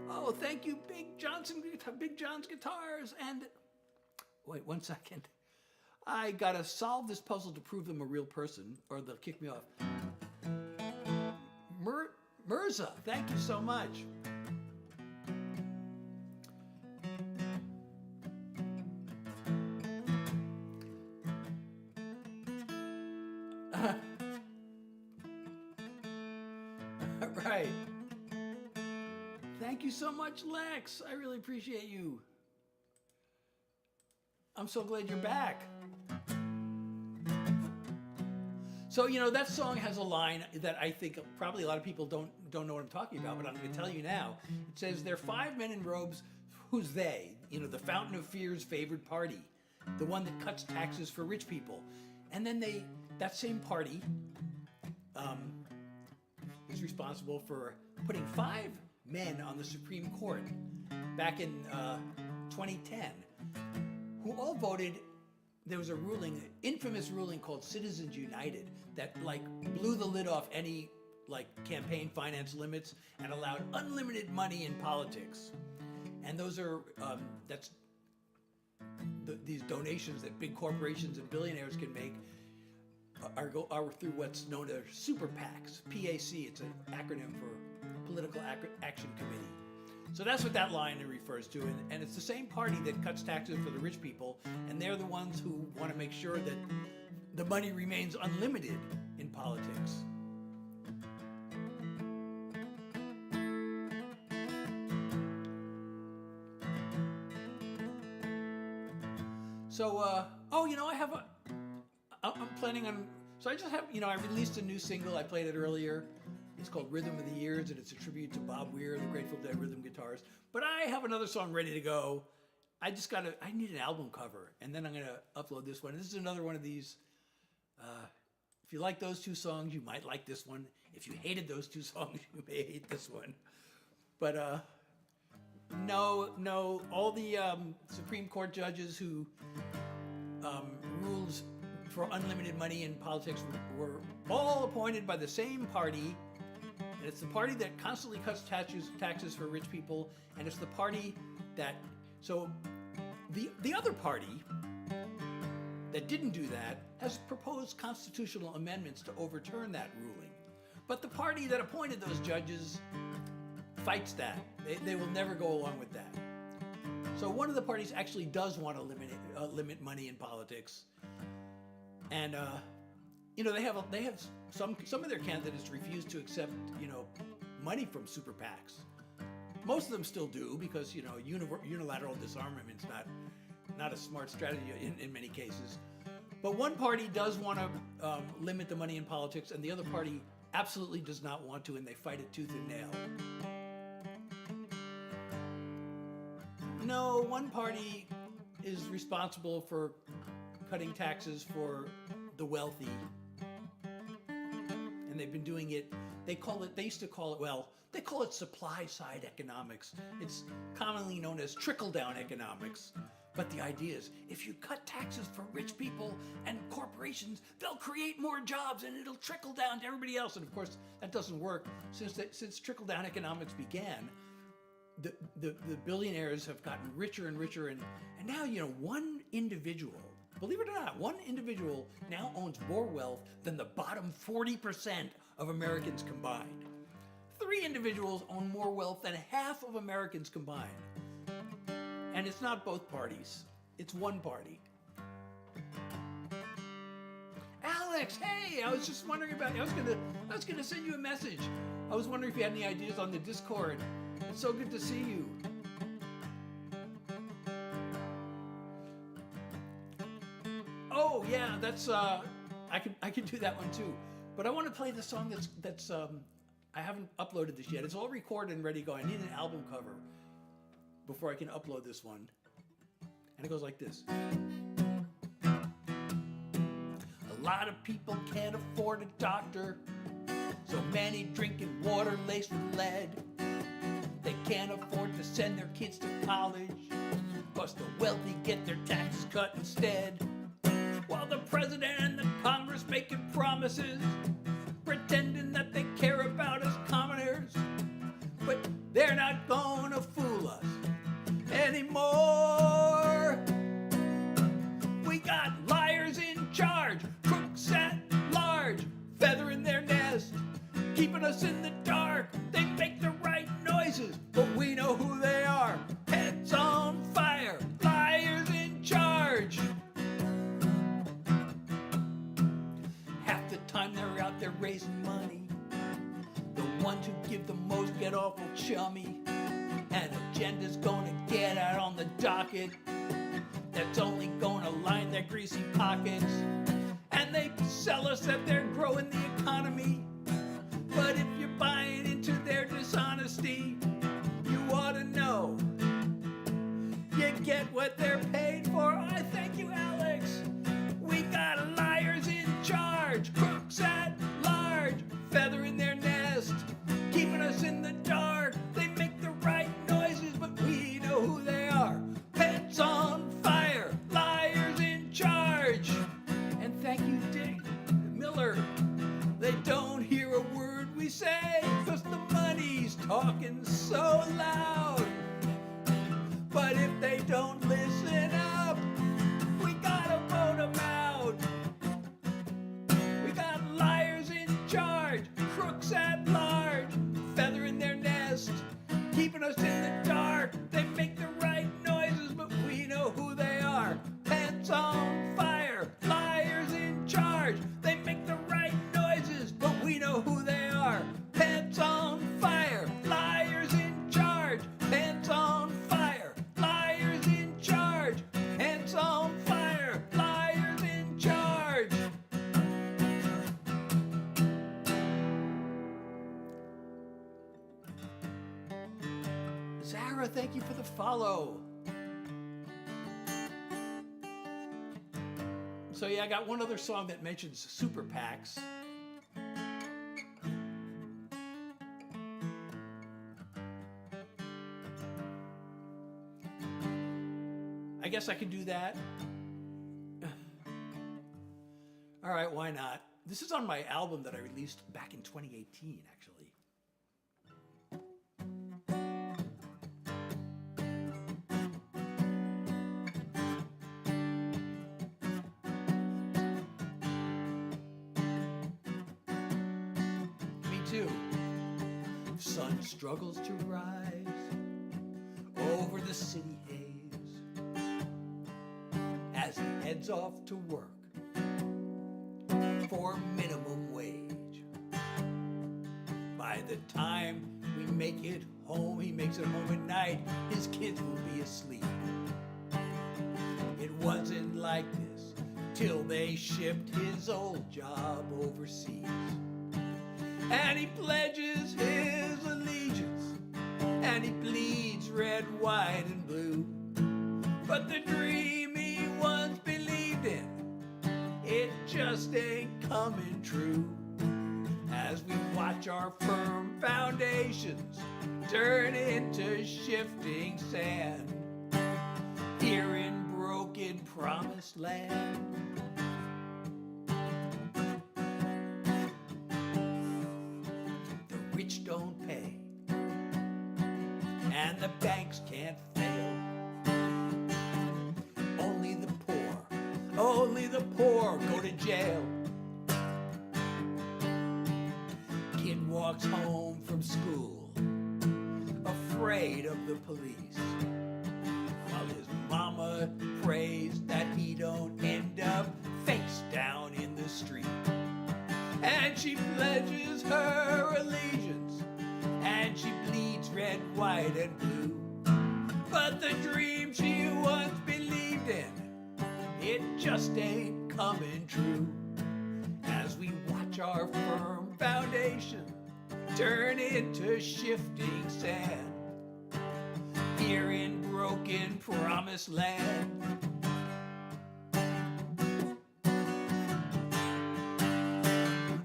Oh, thank you, Big John's Guitars. And wait 1 second. I gotta solve this puzzle to prove them a real person, or they'll kick me off. Mirza, thank you so much. Right. Thank you so much, Lex. I really appreciate you. I'm so glad you're back. So, you know, that song has a line that I think probably a lot of people don't know what I'm talking about, but I'm going to tell you now. It says, "There are 5 men in robes." Who's they? You know, the fountain of fear's favored party, the one that cuts taxes for rich people. And then that same party is responsible for putting 5 men on the Supreme Court back in 2010, who all voted. There was a ruling, an infamous ruling called Citizens United, that blew the lid off any campaign finance limits and allowed unlimited money in politics. And those are these donations that big corporations and billionaires can make are through what's known as super PACs. PAC, it's an acronym for Political Action Committee. So that's what that line refers to, and it's the same party that cuts taxes for the rich people, and they're the ones who want to make sure that the money remains unlimited in politics. So, I'm planning on, so I just have, I released a new single. I played it earlier. It's called Rhythm of the Years, and it's a tribute to Bob Weir, the Grateful Dead rhythm guitarist. But I have another song ready to go. I need an album cover, and then I'm going to upload this one. This is another one of these. If you like those 2 songs, you might like this one. If you hated those 2 songs, you may hate this one. But no, all the Supreme Court judges who rules for unlimited money in politics were all appointed by the same party. And it's the party that constantly cuts taxes for rich people, and it's the party that, so The other party that didn't do that has proposed constitutional amendments to overturn that ruling. But the party that appointed those judges fights that. They will never go along with that. So one of the parties actually does want to limit money in politics, and they have some of their candidates refuse to accept money from super PACs. Most of them still do because unilateral disarmament's not a smart strategy in many cases. But one party does want to limit the money in politics, and the other party absolutely does not want to, and they fight it tooth and nail. No, one party is responsible for cutting taxes for the wealthy, and they've been doing it. They used to call it supply side economics. It's commonly known as trickle down economics. But the idea is, if you cut taxes for rich people and corporations, they'll create more jobs and it'll trickle down to everybody else. And of course, that doesn't work. Since trickle down economics began, the billionaires have gotten richer and richer, and now one individual, believe it or not, one individual now owns more wealth than the bottom 40% of Americans combined. 3 individuals own more wealth than half of Americans combined. And it's not both parties, it's one party. Alex, hey, I was just wondering about you. I was gonna send you a message. I was wondering if you had any ideas on the Discord. It's so good to see you. Oh yeah, that's I can do that one too. But I want to play the song that's I haven't uploaded this yet. It's all recorded and ready to go. I need an album cover before I can upload this one. And it goes like this. A lot of people can't afford a doctor, so many drinking water laced with lead. They can't afford to send their kids to college, plus the wealthy get their taxes cut instead. While the president and the Congress making promises, pretending that they care about us commoners, but they're not gonna fool us anymore. We got liars in charge, crooks at large, feathering their nest, keeping us in the dark. They make the right noises, but we know who they are. Heads on fire, liars in charge. Half the time they're out there raising money. The ones who give the most get awful chummy. An agenda's gonna get out on the docket that's only gonna line their greasy pockets. And they sell us that they're growing the economy. But if you're buying into their dishonesty, you ought to know you get what they're paid for. I thank you, Alex. We got liars in charge, crooks at large, feathering their nest, keeping us in the dark. They make the right noises, but we know who they are. Pets on fire, liars in charge. And thank you, Dick Miller. They don't hear a word we say, 'cause the money's talking so loud. But if they don't listen up, we gotta vote them out. We got liars in charge, crooks at large, feathering their nest, keeping us in the dark. They make the right noises, but we know who they are. Pants on fire, liars in charge. They make the right noises, but we know who they are. Pants on fire, liars in charge. Pants on fire, liars in charge. Pants on fire, liars in charge. Zara, thank you for the follow. So yeah, I got one other song that mentions super PACs. I guess I can do that. All right, why not? This is on my album that I released back in 2018, actually. too. Sun struggles to rise over the city haze as he heads off to work for minimum wage. By the time we make it home, he makes it home at night, his kids will be asleep. It wasn't like this till they shipped his old job overseas. And he pledges his allegiance, and he bleeds red, white, and blue. But the dream he once believed in, it just ain't coming true. As we watch our firm foundations turn into shifting sand here in broken promised land. The rich don't pay, and the banks can't fail. Only the poor go to jail. Kid walks home from school, afraid of the police, while his mama prays that he don't end up face down in the street. And she pledges her allegiance, and she bleeds red, white, and blue. But the dream she once believed in, it just ain't coming true. As we watch our firm foundation turn into shifting sand here in broken promised land.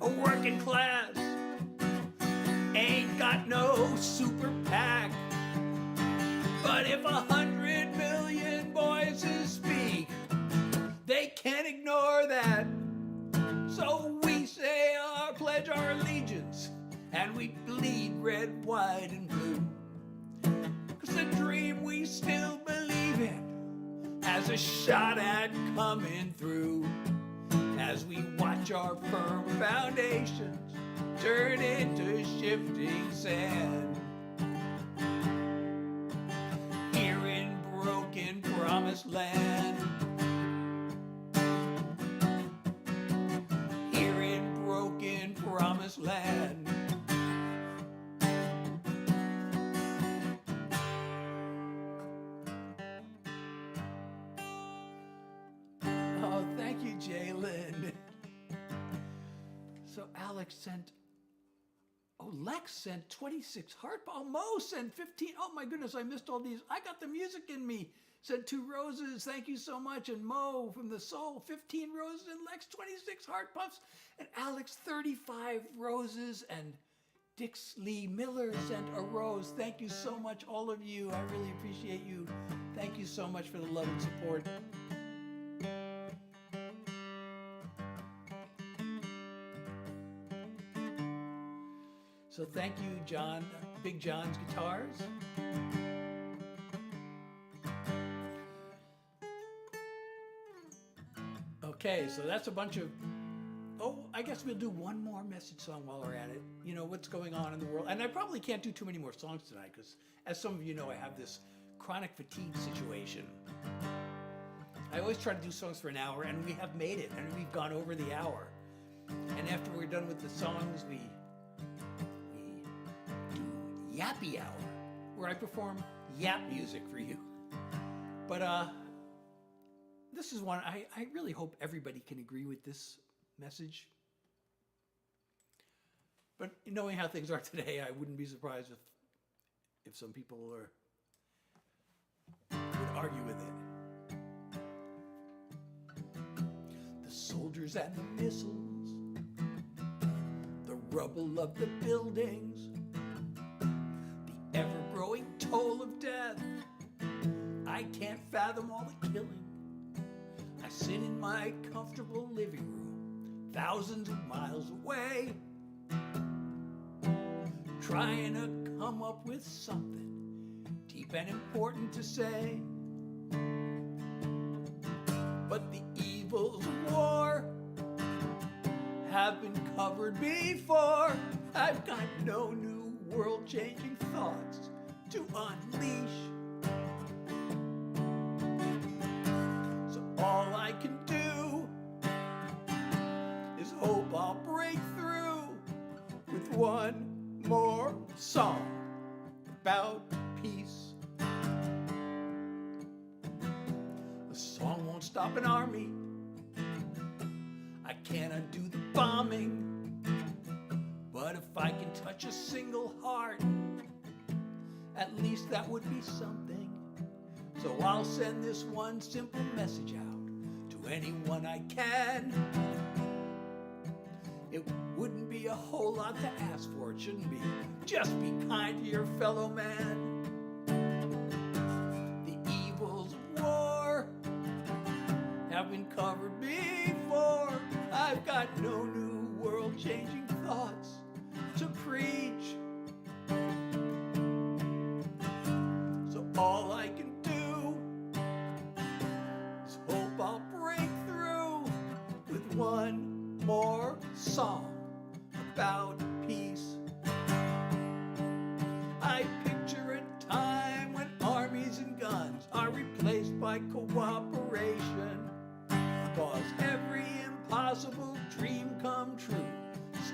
A working class ain't got no super PAC, but if 100 million voices speak, they can't ignore that. So we say pledge our allegiance, and we bleed red, white, and blue. 'Cause the dream we still believe in has a shot at coming through. As we watch our firm foundations turn into shifting sand here in broken promised land. Here in broken promised land. Oh, thank you, Jalen. So Alex sent, Lex sent 26 heart. Oh, Mo sent 15. Oh my goodness, I missed all these. I got the music in me. Sent 2 roses. Thank you so much. And Mo from the soul, 15 roses. And Lex, 26 heart puffs. And Alex, 35 roses. And Dix Lee Miller sent a rose. Thank you so much, all of you. I really appreciate you. Thank you so much for the love and support. So thank you, John, Big John's Guitars. Okay, so that's a bunch of, I guess we'll do one more message song while we're at it. You know, what's going on in the world. And I probably can't do too many more songs tonight because, as some of you know, I have this chronic fatigue situation. I always try to do songs for an hour, and we have made it, and we've gone over the hour. And after we're done with the songs, we do Yappy Hour, where I perform yap music for you. But this is one, I really hope everybody can agree with this message. But knowing how things are today, I wouldn't be surprised if some people would argue with it. The soldiers and the missiles, the rubble of the buildings, the ever-growing toll of death. I can't fathom all the killing. I sit in my comfortable living room, thousands of miles away, trying to come up with something deep and important to say. But the evils of war have been covered before. I've got no new world-changing thoughts to unleash. So all I can do is hope I'll break through with one more song about peace. A song won't stop an army. I can't undo the bombing. But if I can touch a single heart, at least that would be something. So I'll send this one simple message out to anyone I can. It wouldn't be a whole lot to ask for, it shouldn't be. Just be kind to your fellow man. The evils of war have been covered before. I've got no new world-changing thoughts to preach. So all I can do is hope I'll break through with one more song about peace. I picture a time when armies and guns are replaced by cooperation. 'Cause every impossible dream come true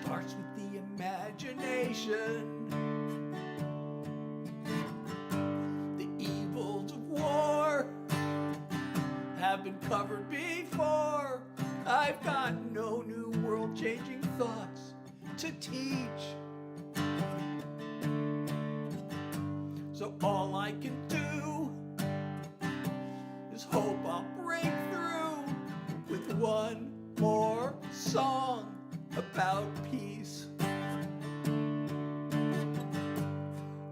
starts with the imagination. The evils of war have been covered before. I've got no new world-changing thoughts to teach. So all I can do is hope I'll break through with one more song about peace.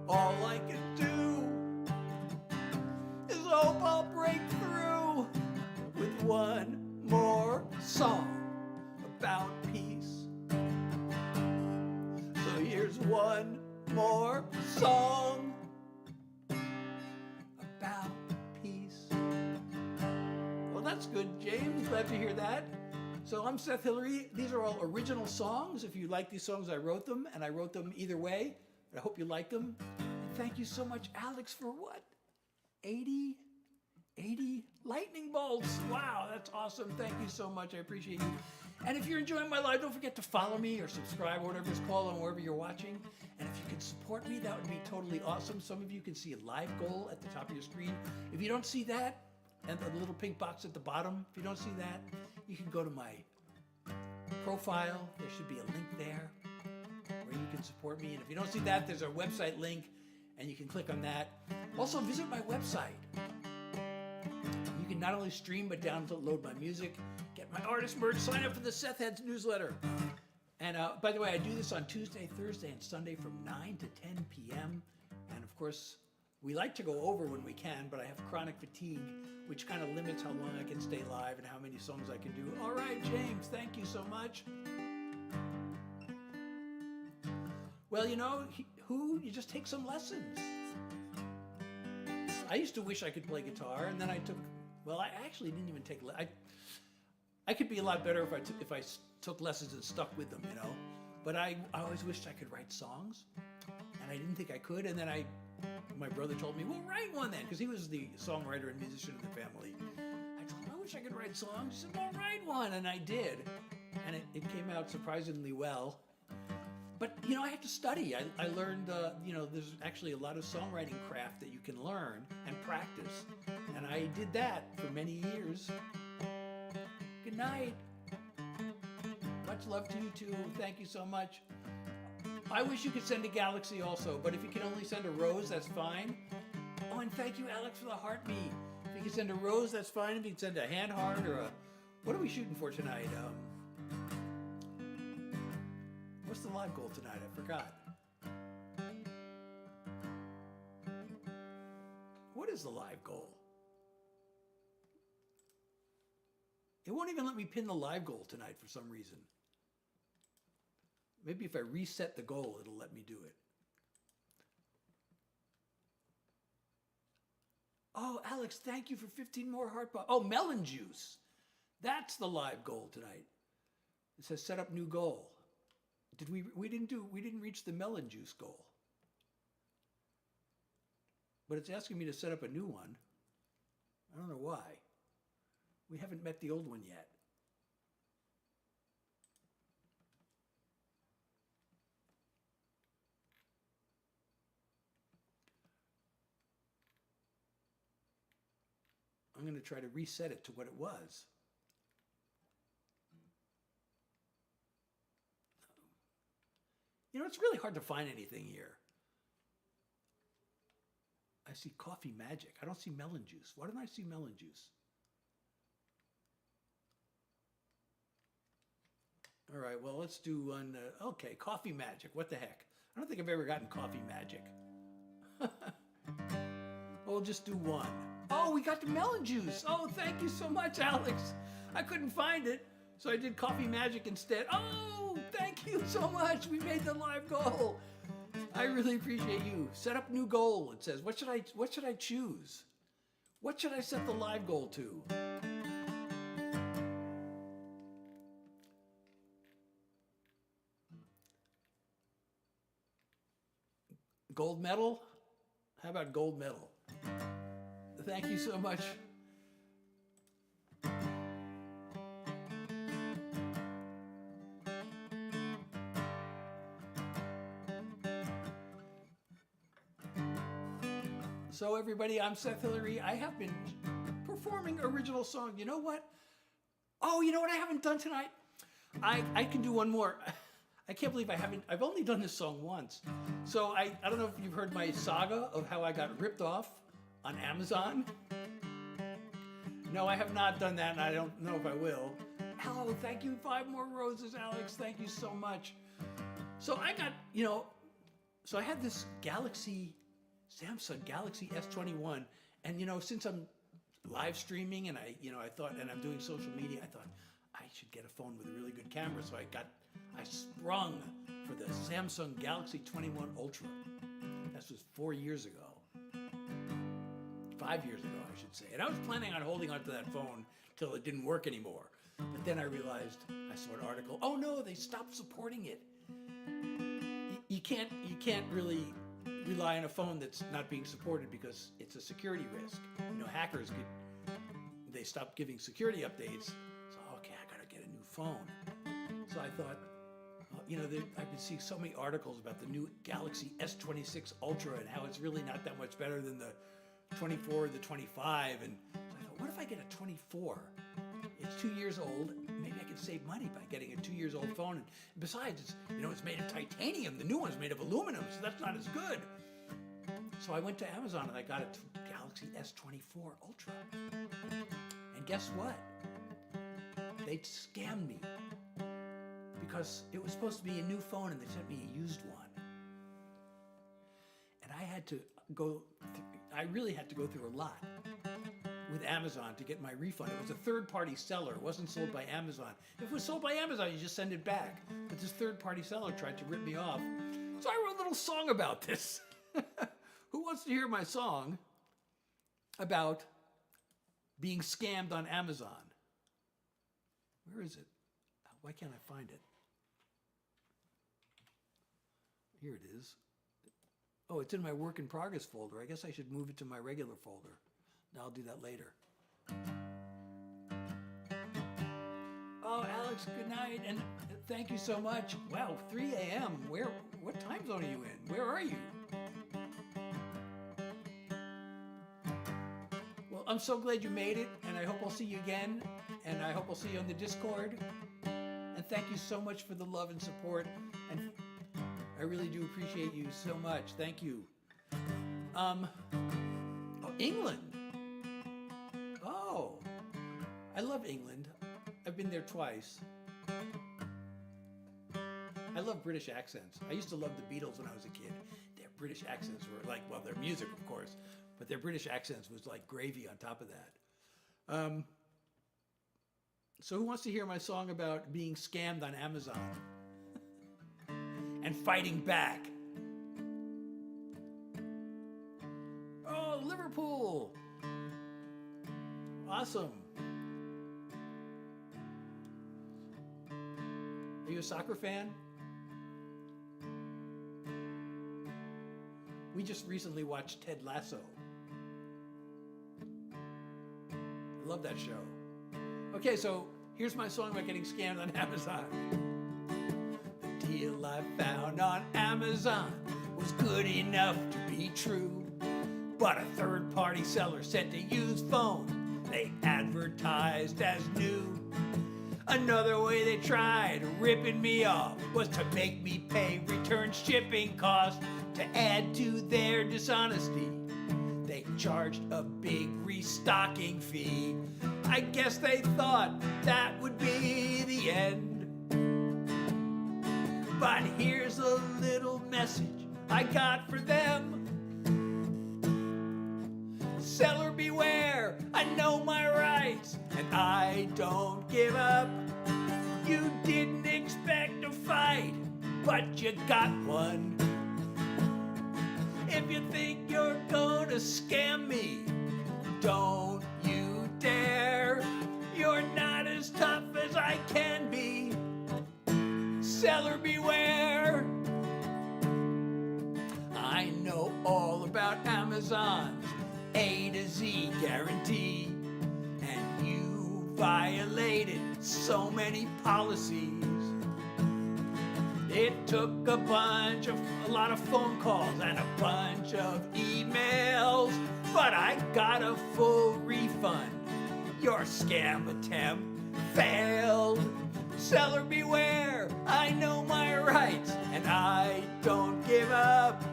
All I can do is hope I'll break through with one more song about peace. So here's one more song about peace. Well, that's good, James. Glad to hear that. So I'm Seth Hillary. These are all original songs. If you like these songs, I wrote them, and I wrote them either way. But I hope you like them. And thank you so much, Alex, for what? 80 lightning bolts. Wow, that's awesome. Thank you so much. I appreciate you. And if you're enjoying my live, don't forget to follow me or subscribe or whatever it's called on wherever you're watching. And if you could support me, that would be totally awesome. Some of you can see a live goal at the top of your screen. If you don't see that, and the little pink box at the bottom, if you don't see that, you can go to my profile. There should be a link there where you can support me. And if you don't see that, there's a website link, and you can click on that. Also, visit my website. You can not only stream, but download my music, get my artist merch, sign up for the Seth Heads newsletter. And by the way, I do this on Tuesday, Thursday, and Sunday from 9 to 10 p.m. And of course, we like to go over when we can, but I have chronic fatigue, which kind of limits how long I can stay live and how many songs I can do. All right, James, thank you so much. Well, you know, you just take some lessons. I used to wish I could play guitar, and then I actually didn't even take I could be a lot better if I took lessons and stuck with them, you know. But I always wished I could write songs, and I didn't think I could. And then my brother told me, well, write one then, because he was the songwriter and musician of the family. I told him, I wish I could write songs. He said, well, write one, and I did. And it came out surprisingly well. But, you know, I have to study. I learned, there's actually a lot of songwriting craft that you can learn and practice. And I did that for many years. Good night. Much love to you, too. Thank you so much. I wish you could send a galaxy also, but if you can only send a rose, that's fine. Oh, and thank you, Alex, for the heart me. If you can send a rose, that's fine. If you can send a hand heart or what are we shooting for tonight? What's the live goal tonight? I forgot. What is the live goal? It won't even let me pin the live goal tonight for some reason. Maybe if I reset the goal, it'll let me do it. Oh, Alex, thank you for 15 more heart pops. Oh, melon juice. That's the live goal tonight. It says set up new goal. Did we didn't reach the melon juice goal. But it's asking me to set up a new one. I don't know why. We haven't met the old one yet. I'm going to try to reset it to what it was. You know, it's really hard to find anything here. I see coffee magic. I don't see melon juice. Why don't I see melon juice? All right, well, let's do one. Okay, coffee magic. What the heck? I don't think I've ever gotten coffee magic. We'll just do one. Oh, we got the melon juice. Oh, thank you so much, Alex. I couldn't find it, so I did coffee magic instead. Oh, thank you so much. We made the live goal. I really appreciate you. Set up new goal. It says, what should I choose? What should I set the live goal to? Gold medal? How about gold medal? Thank you so much. So everybody, I'm Seth Hillary. I have been performing original song. You know what? Oh, you know what I haven't done tonight? I can do one more. I can't believe I've only done this song once. So I don't know if you've heard my saga of how I got ripped off on Amazon. No, I have not done that, and I don't know if I will. Oh, thank you. 5 more roses, Alex. Thank you so much. So I got, so I had this Samsung Galaxy S21, and since I'm live streaming and I thought, and I'm doing social media, I thought I should get a phone with a really good camera. So I sprung for the Samsung Galaxy 21 Ultra. This was 4 years ago. 5 years ago, I should say. And I was planning on holding onto that phone till it didn't work anymore. But then I realized, I saw an article, oh no, they stopped supporting it. You can't really rely on a phone that's not being supported because it's a security risk. Hackers they stopped giving security updates. So, okay, I gotta get a new phone. So I thought, I've been seeing so many articles about the new Galaxy S26 Ultra and how it's really not that much better than the 24 or the 25. And so I thought, what if I get a 24? It's 2 years old. Maybe I can save money by getting a 2 years old phone. And besides, it's made of titanium. The new one's made of aluminum, so that's not as good. So I went to Amazon and I got a Galaxy S24 Ultra. And guess what? They scammed me because it was supposed to be a new phone and they sent me a used one. And I really had to go through a lot with Amazon to get my refund. It was a third-party seller. It wasn't sold by Amazon. If it was sold by Amazon, you just send it back. But this third-party seller tried to rip me off. So I wrote a little song about this. Who wants to hear my song about being scammed on Amazon? Where is it? Why can't I find it? Here it is. Oh, it's in my work in progress folder. I guess I should move it to my regular folder. Now I'll do that later. Oh, Alex, good night, and thank you so much. Wow, 3 a.m. What time zone are you in? Where are you? Well, I'm so glad you made it, and I hope I'll see you again, and I hope I'll see you on the Discord. And thank you so much for the love and support, and I really do appreciate you so much. Thank you. Oh, England. Oh, I love England. I've been there twice. I love British accents. I used to love the Beatles when I was a kid. Their British accents were like, well, their music, of course, but their British accents was like gravy on top of that. So who wants to hear my song about being scammed on Amazon and fighting back? Oh, Liverpool. Awesome. Are you a soccer fan? We just recently watched Ted Lasso. I love that show. Okay, so here's my song about getting scammed on Amazon. The deal I found on Amazon was good enough to be true, but a third-party seller sent a used phone they advertised as new. Another way they tried ripping me off was to make me pay return shipping costs. To add to their dishonesty, they charged a big restocking fee. I guess they thought that would be the end. But here's a little message I got for them. Seller beware, I know my rights, and I don't give up. You didn't expect a fight, but you got one. If you think you're gonna scam me, don't you dare. You're not as tough as I can be. Seller beware. I know all about Amazon's A to Z guarantee, and you violated so many policies. It took a lot of phone calls and a bunch of emails, but I got a full refund. Your scam attempt failed. Seller beware, I know my rights and I don't give up.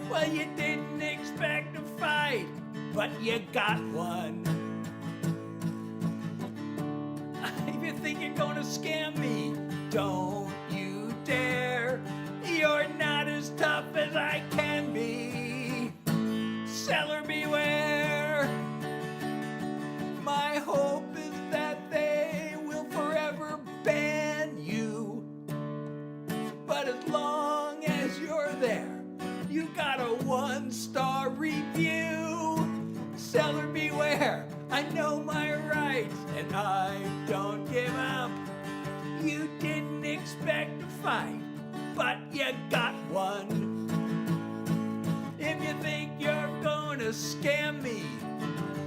Well, you didn't expect a fight, but you got one. If you think you're gonna scam me, don't you dare. You're not as tough as I can be. Seller beware. My hope is that they will forever ban you. But as long as you're there, you got a 1-star review. Seller beware, I know my rights and I don't give up. You didn't expect a fight, but you got one. If you think you're gonna scam me,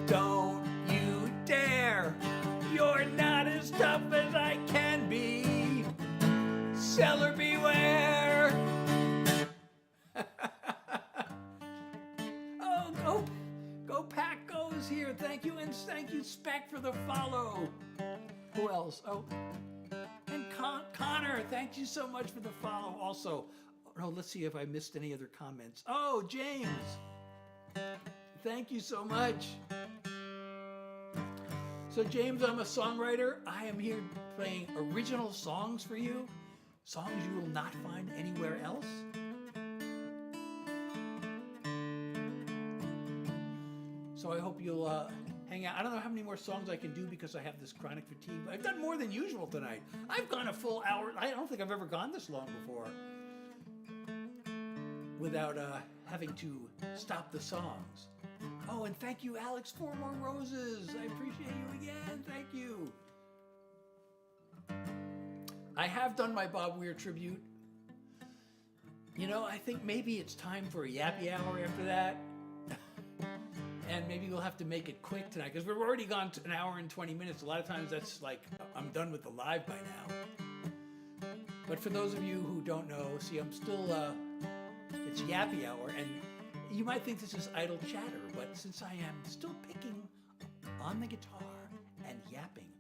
don't you dare. You're not as tough as I can be. Seller beware. Oh, go Pack Goes here. Thank you, and thank you, Spec, for the follow. Who else? Oh, and Connor, thank you so much for the follow. Also, let's see if I missed any other comments. Oh, James, thank you so much. So James, I'm a songwriter. I am here playing original songs for you, songs you will not find anywhere else. So I hope you'll hang out. I don't know how many more songs I can do because I have this chronic fatigue. I've done more than usual tonight. I've gone a full hour. I don't think I've ever gone this long before without having to stop the songs. Oh, and thank you, Alex, 4 more roses. I appreciate you again. Thank you. I have done my Bob Weir tribute. You know, I think maybe it's time for a yappy hour after that. And maybe we'll have to make it quick tonight because we've already gone to 1 hour and 20 minutes. A lot of times that's like, I'm done with the live by now. But for those of you who don't know, see, I'm still, it's yappy hour. And you might think this is idle chatter, but since I am still picking on the guitar and yapping,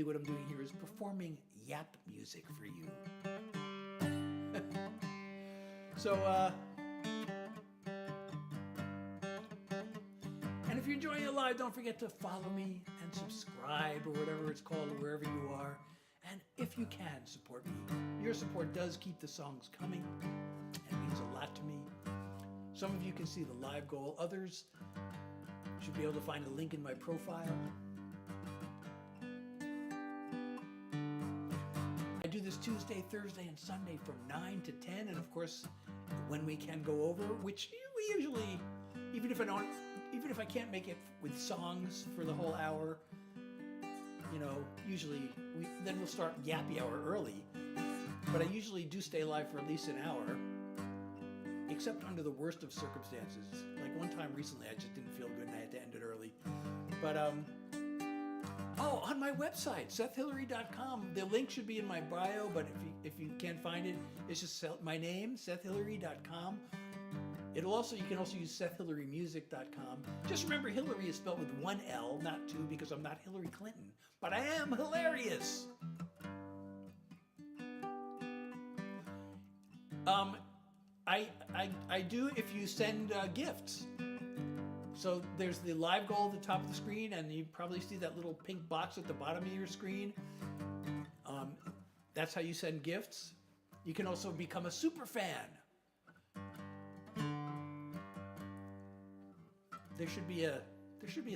what I'm doing here is performing yap music for you. So, and if you're enjoying it live, don't forget to follow me and subscribe or whatever it's called, wherever you are. And if you can, support me. Your support does keep the songs coming. It means a lot to me. Some of you can see the live goal. Others should be able to find a link in my profile. I do this Tuesday, Thursday, and Sunday from 9 to 10. And of course, when we can go over, which we usually, even if I can't make it with songs for the whole hour, you know, usually then we'll start yappy hour early. But I usually do stay live for at least an hour. except under the worst of circumstances. Like one time recently, I just didn't feel good and I had to end it early. But, oh, on my website, SethHillary.com. The link should be in my bio, but if you can't find it, it's just my name, SethHillary.com. You can also use SethHillaryMusic.com. Just remember, Hillary is spelled with one L, not two, because I'm not Hillary Clinton. But I am hilarious. I do if you send gifts. So there's the live goal at the top of the screen, and you probably see that little pink box at the bottom of your screen. That's how you send gifts. You can also become a super fan. There should be a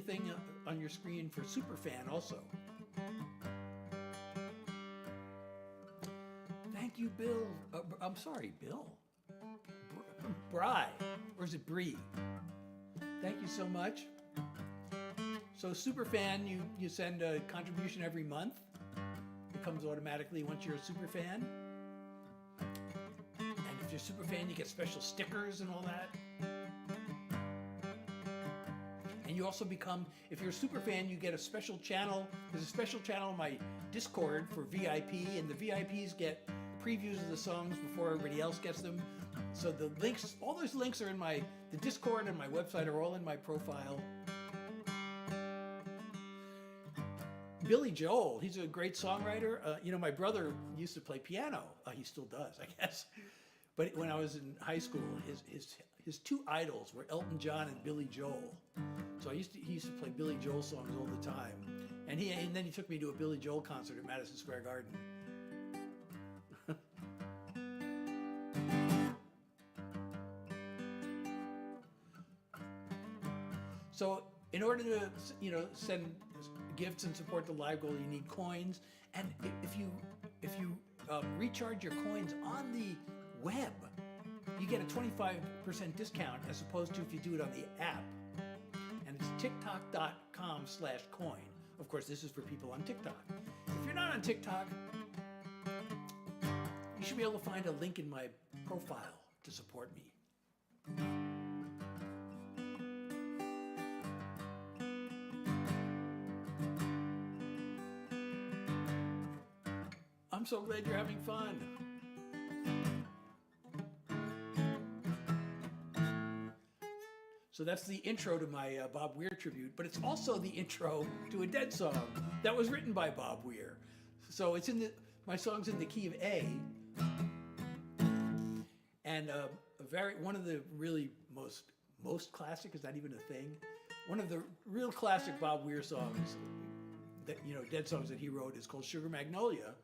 thing on your screen for super fan also. Thank you, Bill. I'm sorry, Bill. Bry, or is it Bree? Thank you so much. So superfan, you send a contribution every month. It comes automatically once you're a superfan. And if you're a superfan, you get special stickers and all that. And you also become, if you're a superfan, you get a special channel. There's a special channel on my Discord for VIP, and the VIPs get previews of the songs before everybody else gets them. So the links, all those links are in the Discord and my website are all in my profile. Billy Joel, he's a great songwriter. My brother used to play piano. He still does, I guess. But when I was in high school, his two idols were Elton John and Billy Joel. So he used to play Billy Joel songs all the time. And then he took me to a Billy Joel concert at Madison Square Garden. So in order to, send gifts and support the live goal, you need coins. And if you recharge your coins on the web, you get a 25% discount as opposed to if you do it on the app. And it's TikTok.com/coin. Of course, this is for people on TikTok. If you're not on TikTok, you should be able to find a link in my profile to support me. I'm so glad you're having fun. So that's the intro to my Bob Weir tribute, but it's also the intro to a Dead song that was written by Bob Weir. So it's my song's in the key of A, and one of the really most classic, is that even a thing? One of the real classic Bob Weir songs that Dead songs that he wrote is called Sugar Magnolia.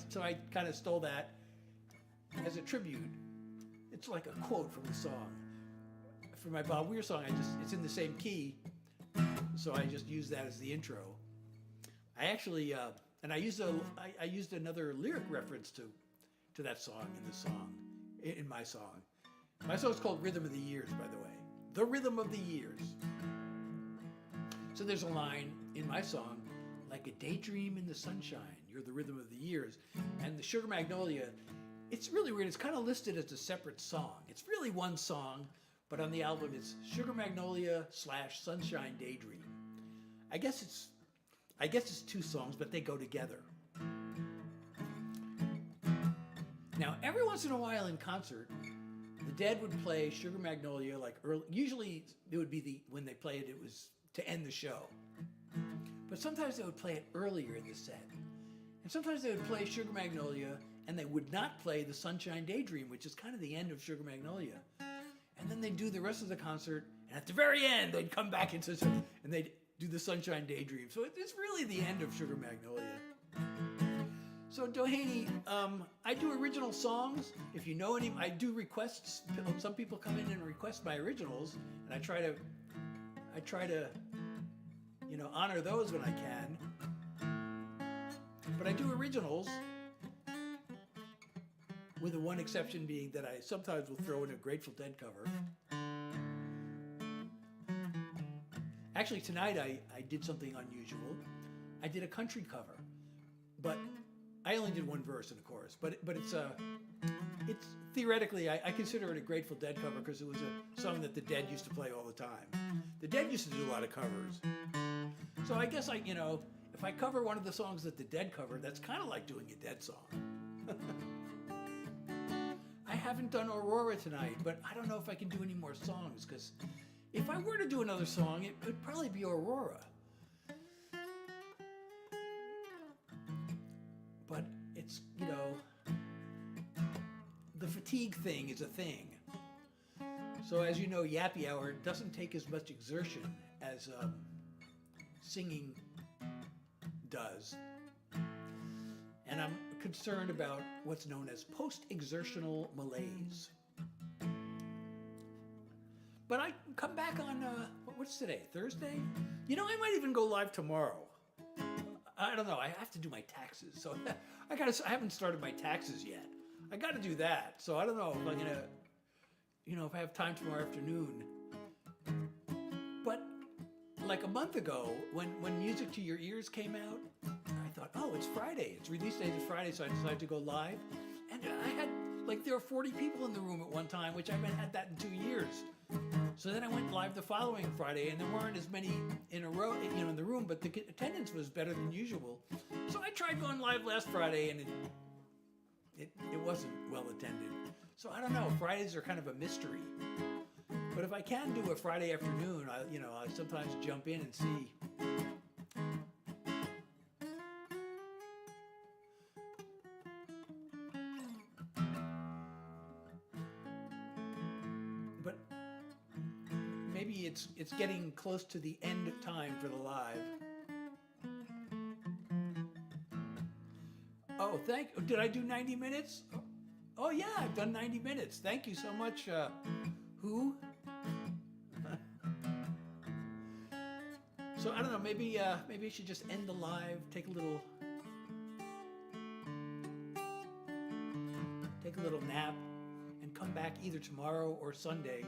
So I kind of stole that as a tribute. It's like a quote from the song. For my Bob Weir song, it's in the same key, so I just used that as the intro. I actually and I used another lyric reference to that song in my song. My song's called Rhythm of the Years, by the way. The Rhythm of the Years. So there's a line in my song, like a daydream in the sunshine, you're the rhythm of the years. And the Sugar Magnolia, it's really weird. It's kind of listed as a separate song. It's really one song, but on the album it's Sugar Magnolia / Sunshine Daydream. I guess it's two songs, but they go together. Now, every once in a while in concert, the Dead would play Sugar Magnolia like early. Usually it would be when they played it was to end the show. But sometimes they would play it earlier in the set. And sometimes they would play Sugar Magnolia and they would not play the Sunshine Daydream, which is kind of the end of Sugar Magnolia. And then they'd do the rest of the concert, and at the very end, they'd come back and they'd do the Sunshine Daydream. So it's really the end of Sugar Magnolia. So Doheny, I do original songs. If you know any, I do requests. Some people come in and request my originals, and I try to honor those when I can. But I do originals with the one exception being that I sometimes will throw in a Grateful Dead cover. Actually, tonight I did something unusual. I did a country cover, but I only did one verse and a chorus. But it's theoretically, I consider it a Grateful Dead cover because it was a song that the Dead used to play all the time. The Dead used to do a lot of covers. So I guess if I cover one of the songs that the Dead cover, that's kind of like doing a Dead song. I haven't done Aurora tonight, but I don't know if I can do any more songs because if I were to do another song, it would probably be Aurora. But it's, the fatigue thing is a thing. So as you know, Yappy Hour doesn't take as much exertion as singing does. And I'm concerned about what's known as post-exertional malaise. But I come back on, what's today, Thursday? I might even go live tomorrow. I don't know, I have to do my taxes. So I haven't started my taxes yet. I got to do that. So I don't know if I'm going to, if I have time tomorrow afternoon. But like a month ago, when Music to Your Ears came out, I thought, oh, it's Friday. It's release day is Friday, so I decided to go live. And I had, there were 40 people in the room at one time, which I haven't had that in 2 years. So then I went live the following Friday, and there weren't as many in a row, in the room, but the attendance was better than usual. So I tried going live last Friday, and it wasn't well attended. So I don't know. Fridays are kind of a mystery. But if I can do a Friday afternoon, I sometimes jump in and see. But maybe it's getting close to the end of time for the live. Oh, did I do 90 minutes? Oh yeah, I've done 90 minutes. Thank you so much. Who? So I don't know. Maybe I should just end the live. Take a little nap, and come back either tomorrow or Sunday.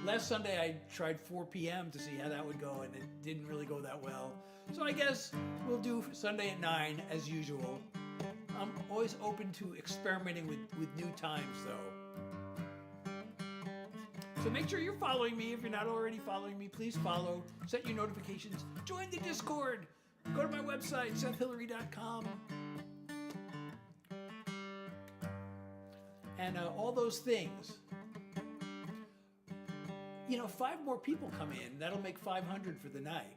Last Sunday I tried 4 p.m. to see how that would go, and it didn't really go that well. So I guess we'll do Sunday at 9 as usual. I'm always open to experimenting with new times, though. So make sure you're following me. If you're not already following me, please follow. Set your notifications. Join the Discord. Go to my website, SethHillary.com. And all those things. 5 more people come in. That'll make 500 for the night.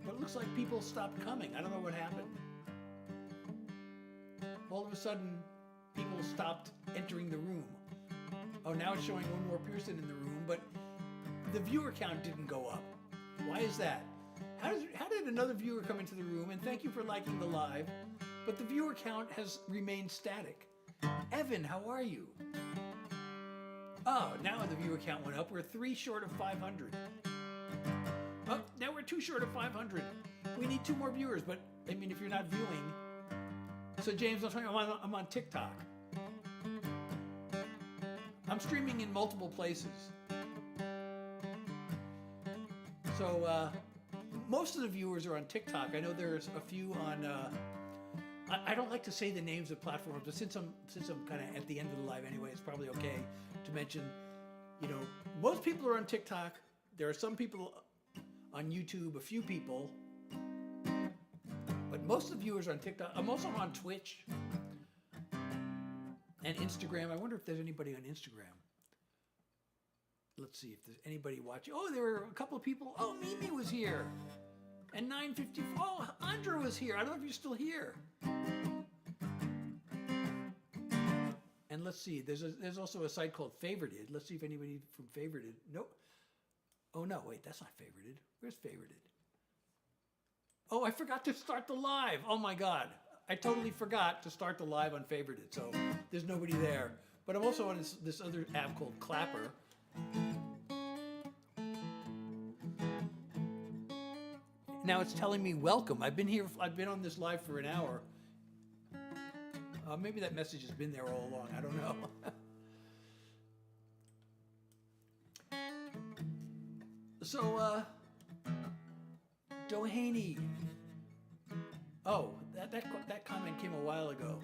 But it looks like people stopped coming. I don't know what happened. All of a sudden, people stopped entering the room. Oh, now it's showing one more person in the room, but the viewer count didn't go up. Why is that? How did another viewer come into the room? And thank you for liking the live, but the viewer count has remained static. Evan, how are you? Oh, now the viewer count went up. We're 3 short of 500. Oh, now we're 2 short of 500. We need 2 more viewers, but if you're not viewing. So James, I'm on TikTok. I'm streaming in multiple places. So most of the viewers are on TikTok. I know there's a few on. I don't like to say the names of platforms, but since I'm kind of at the end of the live anyway, it's probably okay to mention. Most people are on TikTok. There are some people on YouTube, a few people, but most of the viewers are on TikTok. I'm also on Twitch and Instagram. I wonder if there's anybody on Instagram. Let's see if there's anybody watching. Oh, there were a couple of people. Oh, Mimi was here. And 9:54. Oh, Andra was here. I don't know if you're still here. And let's see. There's also a site called Favorited. Let's see if anybody from Favorited. Nope. Oh no, wait, that's not Favorited. Where's Favorited? Oh, I forgot to start the live. Oh my God. I totally forgot to start the live on Favorited, so there's nobody there. But I'm also on this other app called Clapper. Now it's telling me welcome. I've been on this live for an hour. Maybe that message has been there all along. I don't know. So, Doheny. Oh, that comment came a while ago.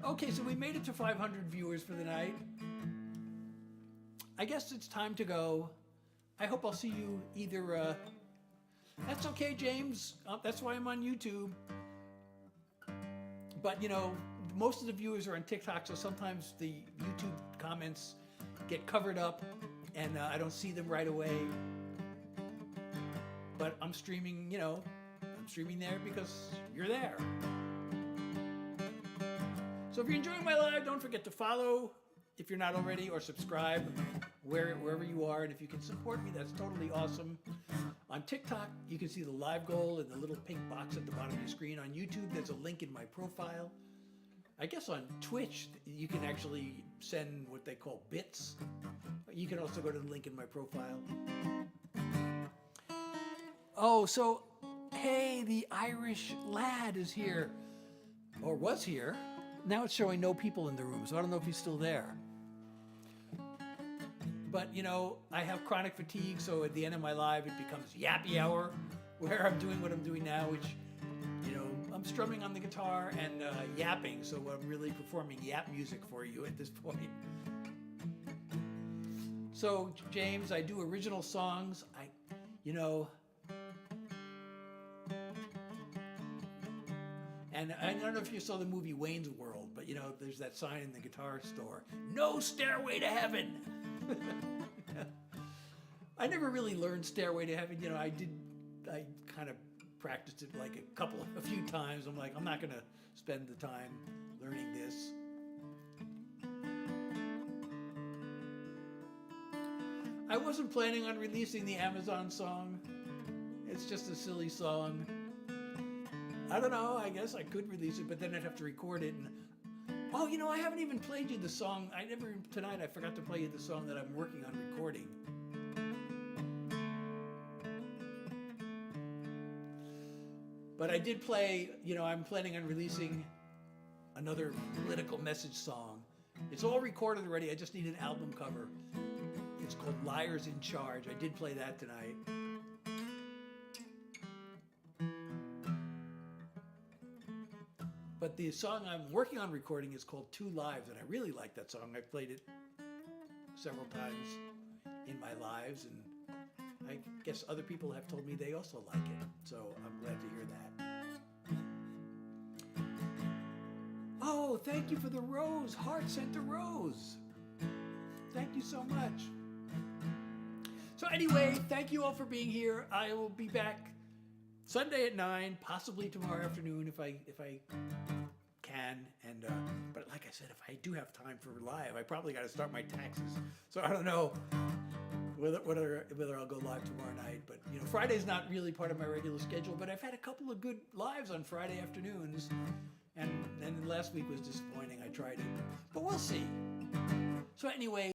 Okay, so we made it to 500 viewers for the night. I guess it's time to go. I hope I'll see you either. That's okay, James. That's why I'm on YouTube. But, you know, most of the viewers are on TikTok, so sometimes the YouTube comments get covered up and I don't see them right away. But I'm streaming, you know, I'm streaming there because you're there. So if you're enjoying my live, don't forget to follow if you're not already, or subscribe wherever you are. And if you can support me, that's totally awesome. On TikTok, you can see the live goal in the little pink box at the bottom of your screen. On YouTube, there's a link in my profile. I guess on Twitch, you can actually send what they call bits. You can also go to the link in my profile. Oh, so, hey, the Irish lad is here, or was here. Now it's showing no people in the room, so I don't know if he's still there. But, you know, I have chronic fatigue, so at the end of my live, it becomes yappy hour, where I'm doing what I'm doing now, which, you know, I'm strumming on the guitar and yapping, so I'm really performing yap music for you at this point. So, James, I do original songs. And I don't know if you saw the movie Wayne's World, but, you know, there's that sign in the guitar store, "No Stairway to Heaven." I never really learned Stairway to Heaven. You know, I kind of practiced it like a few times. I'm like, I'm not going to spend the time learning this. I wasn't planning on releasing the Amazon song. It's just a silly song. I don't know, I guess I could release it, but then I'd have to record it. And oh, you know, I haven't even played you the song. Tonight I forgot to play you the song that I'm working on recording. But I did play, you know, I'm planning on releasing another political message song. It's all recorded already, I just need an album cover. It's called Liars in Charge. I did play that tonight. But the song I'm working on recording is called Two Lives, and I really like that song. I've played it several times in my lives, and I guess other people have told me they also like it. So I'm glad to hear that. Oh, thank you for the rose. Heart sent a rose. Thank you so much. So anyway, thank you all for being here. I will be back Sunday at 9, possibly tomorrow afternoon if I can. And but like I said, if I do have time for live, I probably got to start my taxes. So I don't know whether I'll go live tomorrow night. But you know, Friday's not really part of my regular schedule. But I've had a couple of good lives on Friday afternoons, and last week was disappointing. I tried it, but we'll see. So anyway.